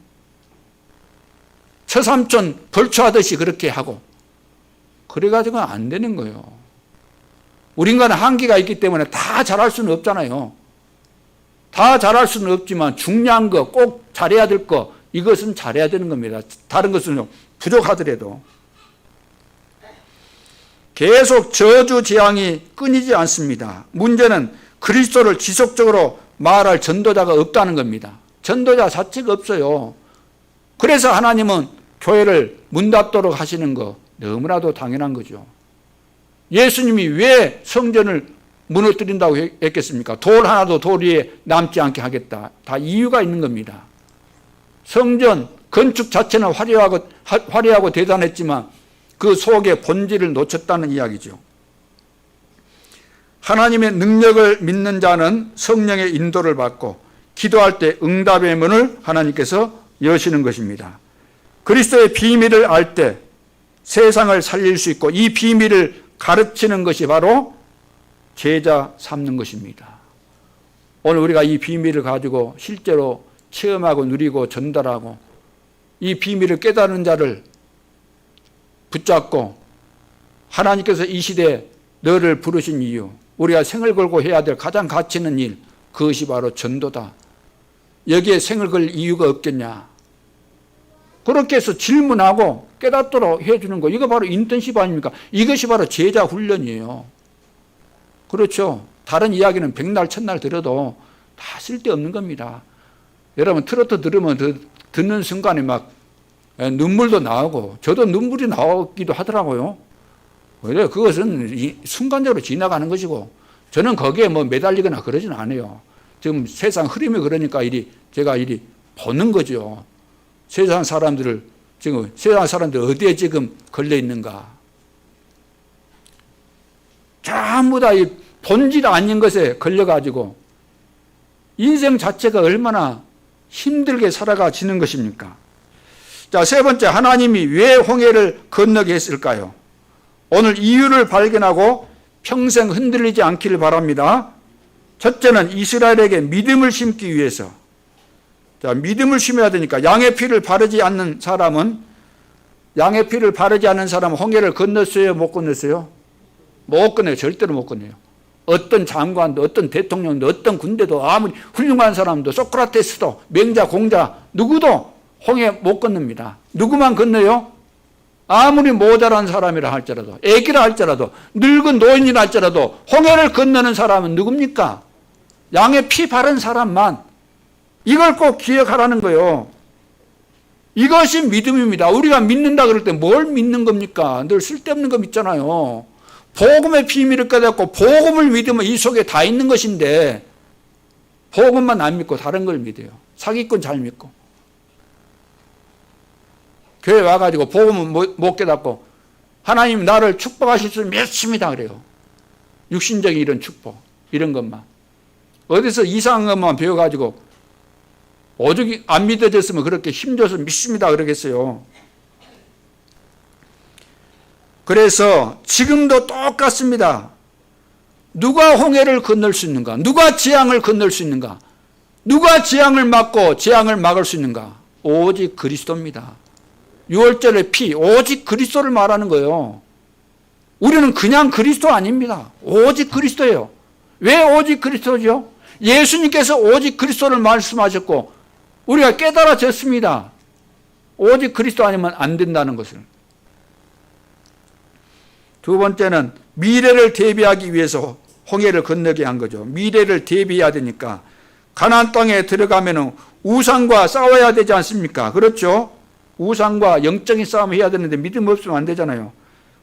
처삼촌 벌초하듯이 그렇게 하고, 그래가지고는 안 되는 거예요. 우리 인간은 한계가 있기 때문에 다 잘할 수는 없잖아요. 다 잘할 수는 없지만 중요한 거, 꼭 잘해야 될 거, 이것은 잘해야 되는 겁니다. 다른 것은 부족하더라도. 계속 저주 재앙이 끊이지 않습니다. 문제는 그리스도를 지속적으로 말할 전도자가 없다는 겁니다. 전도자 자체가 없어요. 그래서 하나님은 교회를 문 닫도록 하시는 거 너무나도 당연한 거죠. 예수님이 왜 성전을 무너뜨린다고 했겠습니까? 돌 하나도 돌 위에 남지 않게 하겠다. 다 이유가 있는 겁니다. 성전 건축 자체는 화려하고 대단했지만 그 속의 본질을 놓쳤다는 이야기죠. 하나님의 능력을 믿는 자는 성령의 인도를 받고 기도할 때 응답의 문을 하나님께서 여시는 것입니다. 그리스도의 비밀을 알 때 세상을 살릴 수 있고 이 비밀을 가르치는 것이 바로 제자 삼는 것입니다. 오늘 우리가 이 비밀을 가지고 실제로 체험하고 누리고 전달하고 이 비밀을 깨달은 자를 붙잡고 하나님께서 이 시대에 너를 부르신 이유, 우리가 생을 걸고 해야 될 가장 가치 있는 일, 그것이 바로 전도다. 여기에 생을 걸 이유가 없겠냐. 그렇게 해서 질문하고 깨닫도록 해주는 거, 이거 바로 인턴십 아닙니까? 이것이 바로 제자 훈련이에요. 그렇죠. 다른 이야기는 백날 천날 들어도 다 쓸데없는 겁니다. 여러분 트로트 들으면 듣는 순간에 막 눈물도 나오고 저도 눈물이 나오기도 하더라고요. 왜? 그것은 순간적으로 지나가는 것이고 저는 거기에 뭐 매달리거나 그러지는 않아요. 지금 세상 흐름이 그러니까 제가 보는 거죠. 세상 사람들 어디에 지금 걸려 있는가. 전부 다 이 본질 아닌 것에 걸려가지고 인생 자체가 얼마나 힘들게 살아가지는 것입니까? 자, 세 번째, 하나님이 왜 홍해를 건너게 했을까요? 오늘 이유를 발견하고 평생 흔들리지 않기를 바랍니다. 첫째는 이스라엘에게 믿음을 심기 위해서. 자, 믿음을 심어야 되니까 양의 피를 바르지 않는 사람은 홍해를 건넜어요? 못 건넜어요? 못 건너요. 절대로 못 건너요. 어떤 장관도, 어떤 대통령도, 어떤 군대도, 아무리 훌륭한 사람도, 소크라테스도, 맹자, 공자, 누구도 홍해 못 건넙니다. 누구만 건너요? 아무리 모자란 사람이라 할지라도, 애기라 할지라도, 늙은 노인이라 할지라도 홍해를 건너는 사람은 누굽니까? 양의 피 바른 사람만. 이걸 꼭 기억하라는 거예요. 이것이 믿음입니다. 우리가 믿는다 그럴 때 뭘 믿는 겁니까? 늘 쓸데없는 거 믿잖아요. 복음의 비밀을 깨닫고 복음을 믿으면 이 속에 다 있는 것인데 복음만 안 믿고 다른 걸 믿어요. 사기꾼 잘 믿고. 교회 와가지고 복음은 못 깨닫고 하나님 나를 축복하실 줄 믿습니다 그래요. 육신적인 이런 축복, 이런 것만. 어디서 이상한 것만 배워가지고 오죽 안 믿어졌으면 그렇게 힘줘서 믿습니다 그러겠어요. 그래서 지금도 똑같습니다. 누가 홍해를 건널 수 있는가? 누가 재앙을 건널 수 있는가? 누가 재앙을 막고 재앙을 막을 수 있는가? 오직 그리스도입니다. 6월절의 피, 오직 그리스도를 말하는 거예요. 우리는 그냥 그리스도 아닙니다. 오직 그리스도예요. 왜 오직 그리스도죠? 예수님께서 오직 그리스도를 말씀하셨고 우리가 깨달아졌습니다. 오직 그리스도 아니면 안 된다는 것을. 두 번째는 미래를 대비하기 위해서 홍해를 건너게 한 거죠. 미래를 대비해야 되니까 가나안 땅에 들어가면 우상과 싸워야 되지 않습니까? 그렇죠? 우상과 영적인 싸움을 해야 되는데 믿음 없으면 안 되잖아요.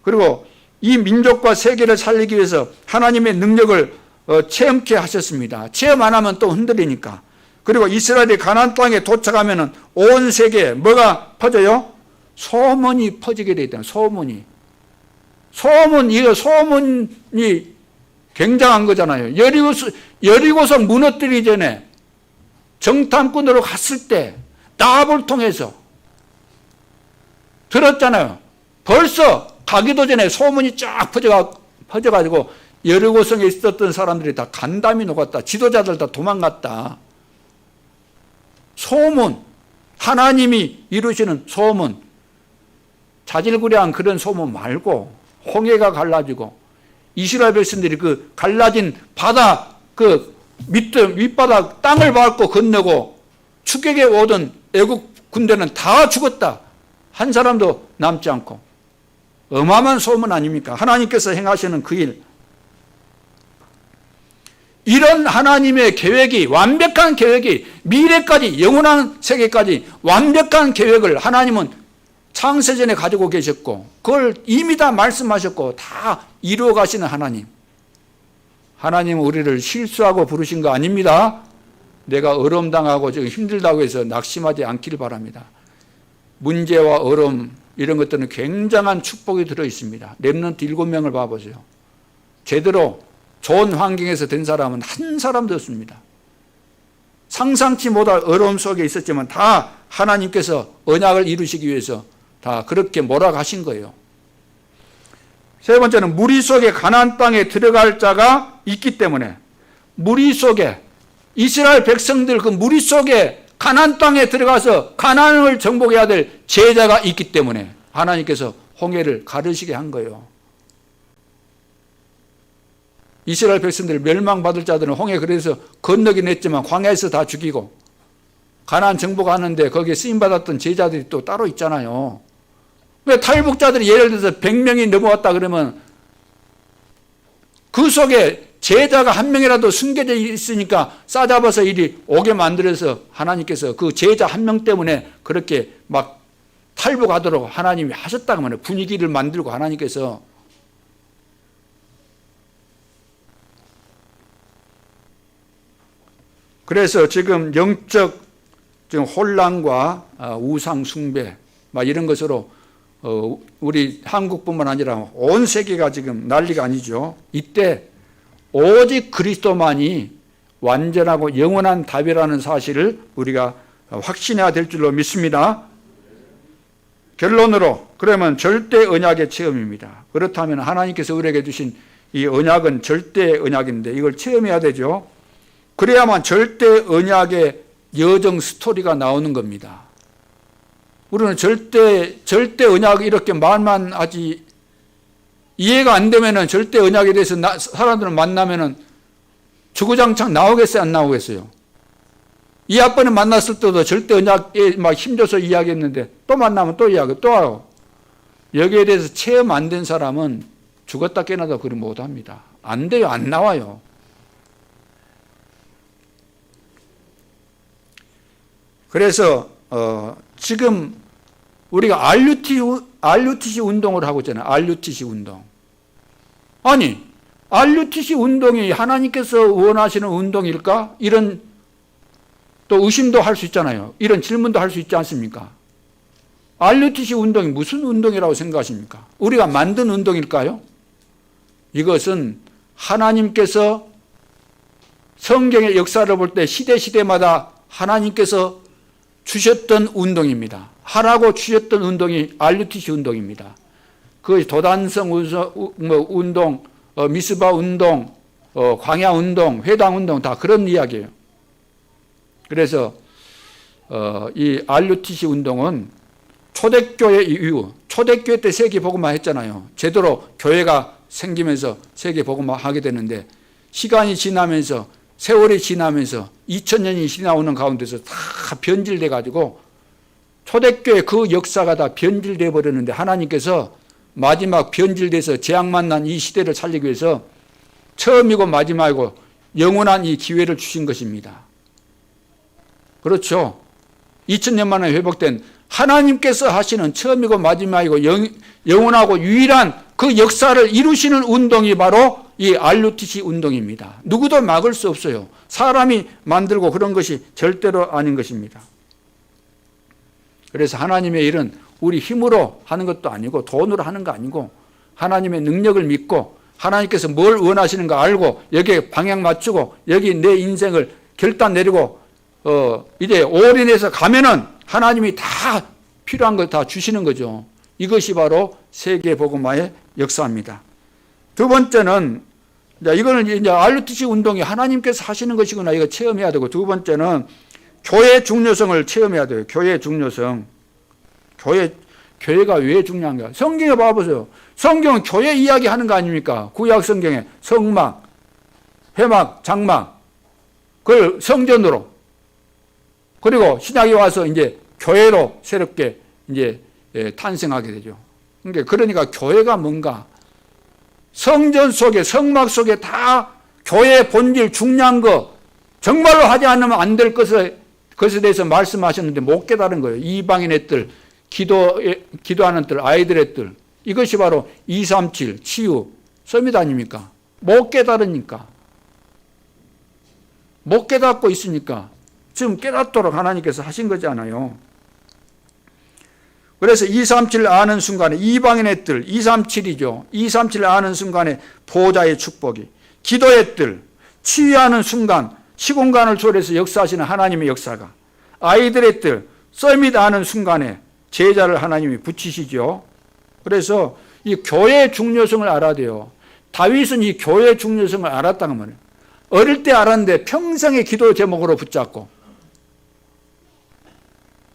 그리고 이 민족과 세계를 살리기 위해서 하나님의 능력을 체험케 하셨습니다. 체험 안 하면 또 흔들리니까. 그리고 이스라엘이 가나안 땅에 도착하면 온 세계에 뭐가 퍼져요? 소문이 퍼지게 되어 있다. 소문이. 이거 소문이 굉장한 거잖아요. 여리고성 무너뜨리기 전에 정탐꾼으로 갔을 때 나합을 통해서 들었잖아요. 벌써 가기도 전에 소문이 쫙 퍼져가지고 여리고성에 있었던 사람들이 다 간담이 녹았다. 지도자들 다 도망갔다. 소문, 하나님이 이루시는 소문, 자질구레한 그런 소문 말고 홍해가 갈라지고 이스라엘 백성들이 그 갈라진 바다 그 밑바닥 땅을 밟고 건너고 추격에 오던 애국 군대는 다 죽었다. 한 사람도 남지 않고. 어마어마한 소문 아닙니까? 하나님께서 행하시는 그 일. 이런 하나님의 계획이, 완벽한 계획이 미래까지, 영원한 세계까지 완벽한 계획을 하나님은 창세전에 가지고 계셨고 그걸 이미 다 말씀하셨고 다 이루어 가시는 하나님. 하나님은 우리를 실수하고 부르신 거 아닙니다. 내가 어려움당하고 지금 힘들다고 해서 낙심하지 않기를 바랍니다. 문제와 어려움 이런 것들은 굉장한 축복이 들어있습니다. 렘넌트 7명을 봐보세요. 제대로 좋은 환경에서 된 사람은 한 사람도 없습니다. 상상치 못할 어려움 속에 있었지만 다 하나님께서 언약을 이루시기 위해서 다 그렇게 몰아가신 거예요. 세 번째는 무리 속에 가나안 땅에 들어갈 자가 있기 때문에 무리 속에 이스라엘 백성들 그 무리 속에 가나안 땅에 들어가서 가나안을 정복해야 될 제자가 있기 때문에 하나님께서 홍해를 가르시게 한 거예요. 이스라엘 백성들 멸망받을 자들은 홍해 그래서 건너긴 했지만 광야에서 다 죽이고 가나안 정복하는데 거기에 쓰임받았던 제자들이 또 따로 있잖아요. 왜 탈북자들이 예를 들어서 100명이 넘어왔다 그러면 그 속에 제자가 한 명이라도 숨겨져 있으니까 싸잡아서 이리 오게 만들어서 하나님께서 그 제자 한 명 때문에 그렇게 막 탈북하도록 하나님이 하셨다고 하면 분위기를 만들고 하나님께서. 그래서 지금 영적 혼란과 우상 숭배 막 이런 것으로 우리 한국뿐만 아니라 온 세계가 지금 난리가 아니죠. 이때 오직 그리스도만이 완전하고 영원한 답이라는 사실을 우리가 확신해야 될 줄로 믿습니다. 결론으로 그러면 절대 언약의 체험입니다. 그렇다면 하나님께서 우리에게 주신 이 언약은 절대 언약인데 이걸 체험해야 되죠. 그래야만 절대 언약의 여정 스토리가 나오는 겁니다. 우리는 절대 언약 이렇게 말만 하지 이해가 안 되면은 절대 언약에 대해서 사람들을 만나면은 주구장창 나오겠어요, 안 나오겠어요? 이 아빠는 만났을 때도 절대 언약에 막 힘줘서 이야기했는데 또 만나면 또 이야기, 또 하고. 여기에 대해서 체험 안 된 사람은 죽었다 깨어나도 그리 못합니다. 안 돼요, 안 나와요. 그래서 지금 우리가 RUTC 운동을 하고 있잖아요. RUTC 운동. 아니, RUTC 운동이 하나님께서 원하시는 운동일까? 이런 또 의심도 할 수 있잖아요. 이런 질문도 할 수 있지 않습니까? RUTC 운동이 무슨 운동이라고 생각하십니까? 우리가 만든 운동일까요? 이것은 하나님께서 성경의 역사를 볼 때 시대마다 하나님께서 주셨던 운동입니다. 하라고 주셨던 운동이 RUTC 운동입니다. 그 도단성 운동, 미스바 운동, 광야 운동, 회당 운동 다 그런 이야기예요. 그래서 이 RUTC 운동은 초대교회 이후, 초대교회 때 세계복음화 했잖아요. 제대로 교회가 생기면서 세계복음화 하게 되는데 시간이 지나면서 세월이 지나면서 2000년이 지나오는 가운데서 다 변질돼 가지고 초대교회 그 역사가 다 변질돼 버렸는데 하나님께서 마지막 변질돼서 재앙 만난 이 시대를 살리기 위해서 처음이고 마지막이고 영원한 이 기회를 주신 것입니다. 그렇죠. 2000년 만에 회복된 하나님께서 하시는 처음이고 마지막이고 영원하고 유일한 그 역사를 이루시는 운동이 바로 이 RUTC 운동입니다. 누구도 막을 수 없어요. 사람이 만들고 그런 것이 절대로 아닌 것입니다. 그래서 하나님의 일은 우리 힘으로 하는 것도 아니고 돈으로 하는 거 아니고 하나님의 능력을 믿고 하나님께서 뭘 원하시는가 알고 여기에 방향 맞추고 여기 내 인생을 결단 내리고 이제 올인해서 가면은 하나님이 다 필요한 걸 다 주시는 거죠. 이것이 바로 세계복음화의 역사입니다. 두 번째는 이거는 이제 RUTC 운동이 하나님께서 하시는 것이구나 이거 체험해야 되고 두 번째는 교회의 중요성을 체험해야 돼요. 교회의 중요성. 교회가 왜 중요한가? 성경에 봐보세요. 성경은 교회 이야기하는 거 아닙니까? 구약 성경에 성막, 회막, 장막, 그걸 성전으로 그리고 신약에 와서 이제 교회로 새롭게 이제 탄생하게 되죠. 그러니까 교회가 뭔가 성전 속에 성막 속에 다 교회의 본질 중요한 거 정말로 하지 않으면 안 될 것에 대해서 말씀하셨는데 못 깨달은 거예요. 이방인의 뜰, 기도하는 뜰, 아이들의 뜰 이것이 바로 237 치유 서밋 아닙니까? 못 깨달으니까 못 깨닫고 있으니까 지금 깨닫도록 하나님께서 하신 거잖아요. 그래서 237 아는 순간에 이방인의 뜰 237이죠. 237 아는 순간에 보호자의 축복이 기도의 뜰 치유하는 순간 시공간을 초월해서 역사하시는 하나님의 역사가 아이들의 뜰 서밋 아는 순간에 제자를 하나님이 붙이시죠. 그래서 이 교회의 중요성을 알아야 돼요. 다윗은 이 교회의 중요성을 알았다는 말이에요. 어릴 때 알았는데 평생의 기도 제목으로 붙잡고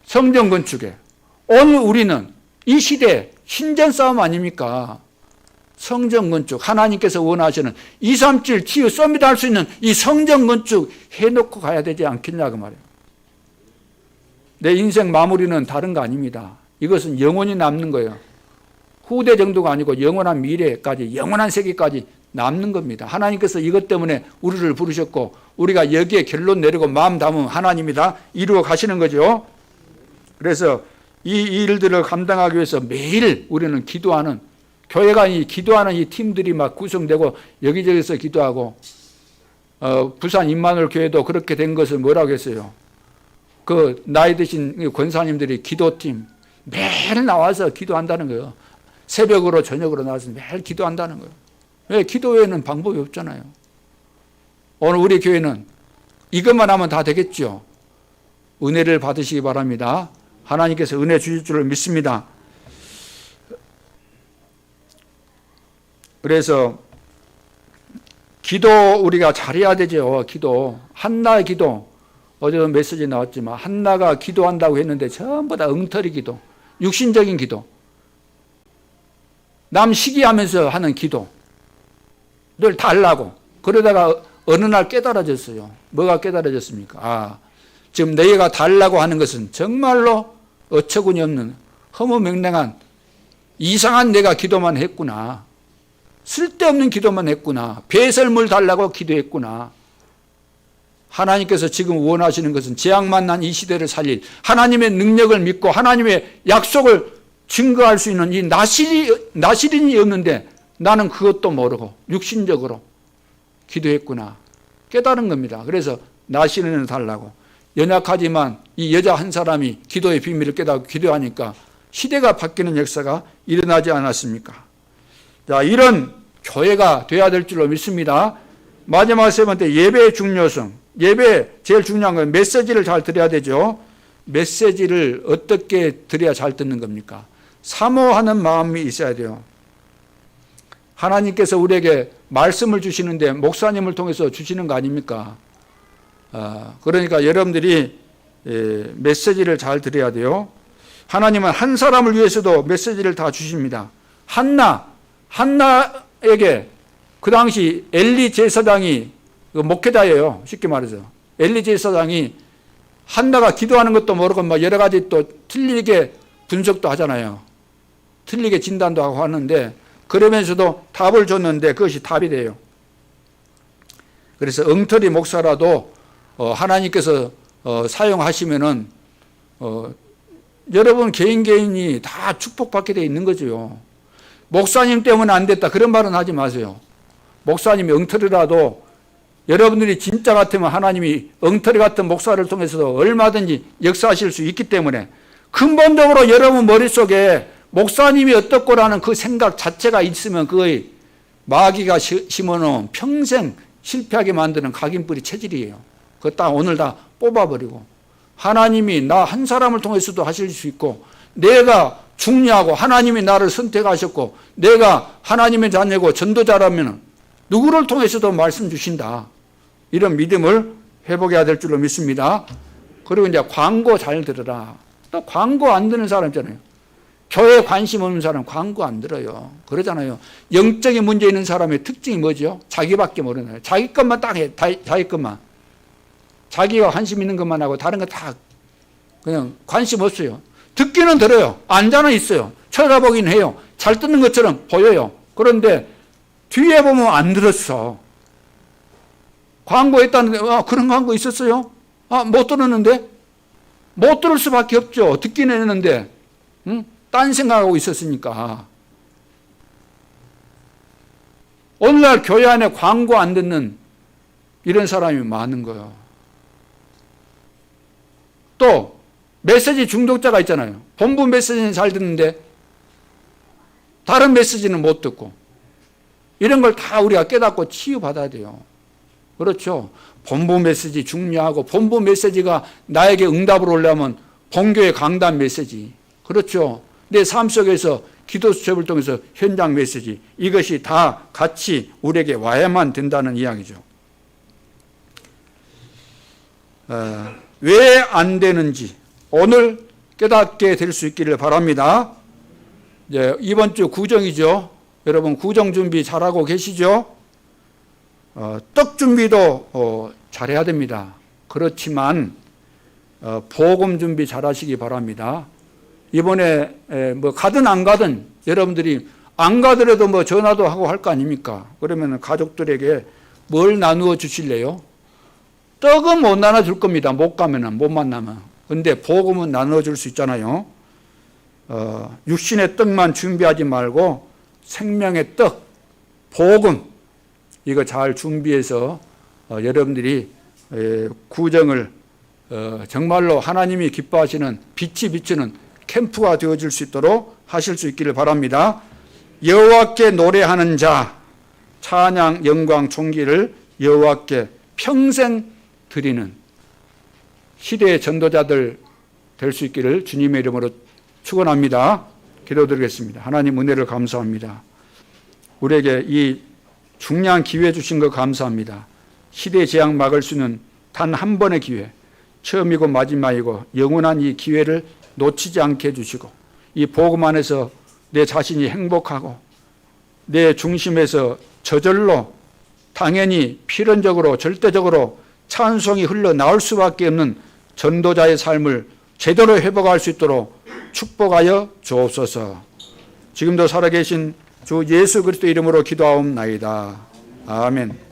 성전 건축에 오늘 우리는 이 시대 신전 싸움 아닙니까? 성전 건축 하나님께서 원하시는 237 치유 서밋 할 수 있는 이 성전 건축 해놓고 가야 되지 않겠냐 그 말이에요. 내 인생 마무리는 다른 거 아닙니다. 이것은 영원히 남는 거예요. 후대 정도가 아니고 영원한 미래까지 영원한 세계까지 남는 겁니다. 하나님께서 이것 때문에 우리를 부르셨고 우리가 여기에 결론 내리고 마음 담으면 하나님이 다 이루어 가시는 거죠. 그래서 이 일들을 감당하기 위해서 매일 우리는 기도하는 교회가 기도하는 이 팀들이 막 구성되고 여기저기서 기도하고 부산 임마누엘 교회도 그렇게 된 것을 뭐라고 했어요? 그 나이 드신 권사님들이 기도팀 매일 나와서 기도한다는 거예요. 새벽으로 저녁으로 나와서 매일 기도한다는 거예요. 왜? 기도 외에는 방법이 없잖아요. 오늘 우리 교회는 이것만 하면 다 되겠죠. 은혜를 받으시기 바랍니다. 하나님께서 은혜 주실 줄을 믿습니다. 그래서 기도 우리가 잘해야 되죠. 기도. 한나의 기도. 어제도 메시지 나왔지만 한나가 기도한다고 했는데 전부 다 엉터리 기도. 육신적인 기도. 남 시기하면서 하는 기도. 늘 달라고. 그러다가 어느 날 깨달아졌어요. 뭐가 깨달아졌습니까? 아, 지금 내가 달라고 하는 것은 정말로 어처구니 없는 허무맹랑한 이상한 내가 기도만 했구나. 쓸데없는 기도만 했구나. 배설물 달라고 기도했구나. 하나님께서 지금 원하시는 것은 재앙만 난 이 시대를 살릴 하나님의 능력을 믿고 하나님의 약속을 증거할 수 있는 이 나시린이 없는데 나는 그것도 모르고 육신적으로 기도했구나. 깨달은 겁니다. 그래서 나시린을 달라고. 연약하지만 이 여자 한 사람이 기도의 비밀을 깨닫고 기도하니까 시대가 바뀌는 역사가 일어나지 않았습니까? 자, 이런 교회가 돼야 될 줄로 믿습니다. 마지막 세 번째, 예배의 중요성. 예배 제일 중요한 건 메시지를 잘 드려야 되죠. 메시지를 어떻게 드려야 잘 듣는 겁니까? 사모하는 마음이 있어야 돼요. 하나님께서 우리에게 말씀을 주시는데 목사님을 통해서 주시는 거 아닙니까? 그러니까 여러분들이 메시지를 잘 드려야 돼요. 하나님은 한 사람을 위해서도 메시지를 다 주십니다. 한나에게 그 당시 엘리 제사장이 목회자예요. 쉽게 말해서. 엘리 제사장이 한나가 기도하는 것도 모르고 막 여러 가지 또 틀리게 분석도 하잖아요. 틀리게 진단도 하고 하는데 그러면서도 답을 줬는데 그것이 답이 돼요. 그래서 엉터리 목사라도 하나님께서 사용하시면은 여러분 개인이 다 축복받게 돼 있는 거죠. 목사님 때문에 안 됐다 그런 말은 하지 마세요. 목사님이 엉터리라도 여러분들이 진짜 같으면 하나님이 엉터리 같은 목사를 통해서도 얼마든지 역사하실 수 있기 때문에 근본적으로 여러분 머릿속에 목사님이 어떻고라는 그 생각 자체가 있으면 그의 마귀가 심어놓은 평생 실패하게 만드는 각인뿌리 체질이에요. 그거 딱 오늘 다 뽑아버리고 하나님이 나 한 사람을 통해서도 하실 수 있고 내가 중요하고 하나님이 나를 선택하셨고 내가 하나님의 자녀고 전도자라면 누구를 통해서도 말씀 주신다. 이런 믿음을 회복해야 될 줄로 믿습니다. 그리고 이제 광고 잘 들어라. 또 광고 안 듣는 사람 있잖아요. 교회에 관심 없는 사람 광고 안 들어요. 그러잖아요. 영적인 문제 있는 사람의 특징이 뭐죠? 자기밖에 모르나요? 자기 것만 딱 해. 자기 것만. 자기가 관심 있는 것만 하고 다른 거 다 그냥 관심 없어요. 듣기는 들어요. 앉아는 있어요. 쳐다보긴 해요. 잘 듣는 것처럼 보여요. 그런데 뒤에 보면 안 들었어. 광고했다는데 그런 광고 있었어요? 못 들었는데? 못 들을 수밖에 없죠. 듣기는 했는데 딴 생각하고 있었으니까. 오늘날 교회 안에 광고 안 듣는 이런 사람이 많은 거예요. 또 메시지 중독자가 있잖아요. 본부 메시지는 잘 듣는데 다른 메시지는 못 듣고 이런 걸 다 우리가 깨닫고 치유받아야 돼요. 그렇죠. 본부 메시지 중요하고 본부 메시지가 나에게 응답을 오려면 본교의 강단 메시지. 그렇죠. 내 삶 속에서 기도 수첩을 통해서 현장 메시지. 이것이 다 같이 우리에게 와야만 된다는 이야기죠. 왜 안 되는지 오늘 깨닫게 될 수 있기를 바랍니다. 이제 이번 주 구정이죠. 여러분 구정 준비 잘하고 계시죠? 떡 준비도 잘해야 됩니다. 그렇지만 복음 준비 잘하시기 바랍니다. 이번에 뭐 가든 안 가든 여러분들이 안 가더라도 뭐 전화도 하고 할 거 아닙니까? 그러면 가족들에게 뭘 나누어 주실래요? 떡은 못 나눠줄 겁니다. 못 가면은 못 만나면. 근데 복음은 나눠줄 수 있잖아요. 육신의 떡만 준비하지 말고 생명의 떡, 복음 이거 잘 준비해서 여러분들이 구정을 정말로 하나님이 기뻐하시는 빛이 비추는 캠프가 되어질 수 있도록 하실 수 있기를 바랍니다. 여호와께 노래하는 자 찬양 영광 존귀를 여호와께 평생 드리는 시대의 전도자들 될 수 있기를 주님의 이름으로 축원합니다. 기도드리겠습니다. 하나님 은혜를 감사합니다. 우리에게 이 중요한 기회 주신 거 감사합니다. 시대 재앙 막을 수 있는 단 한 번의 기회, 처음이고 마지막이고 영원한 이 기회를 놓치지 않게 해주시고, 이 복음 안에서 내 자신이 행복하고 내 중심에서 저절로 당연히 필연적으로 절대적으로 찬송이 흘러나올 수밖에 없는 전도자의 삶을 제대로 회복할 수 있도록 축복하여 주옵소서. 지금도 살아계신 주 예수 그리스도 이름으로 기도하옵나이다. 아멘.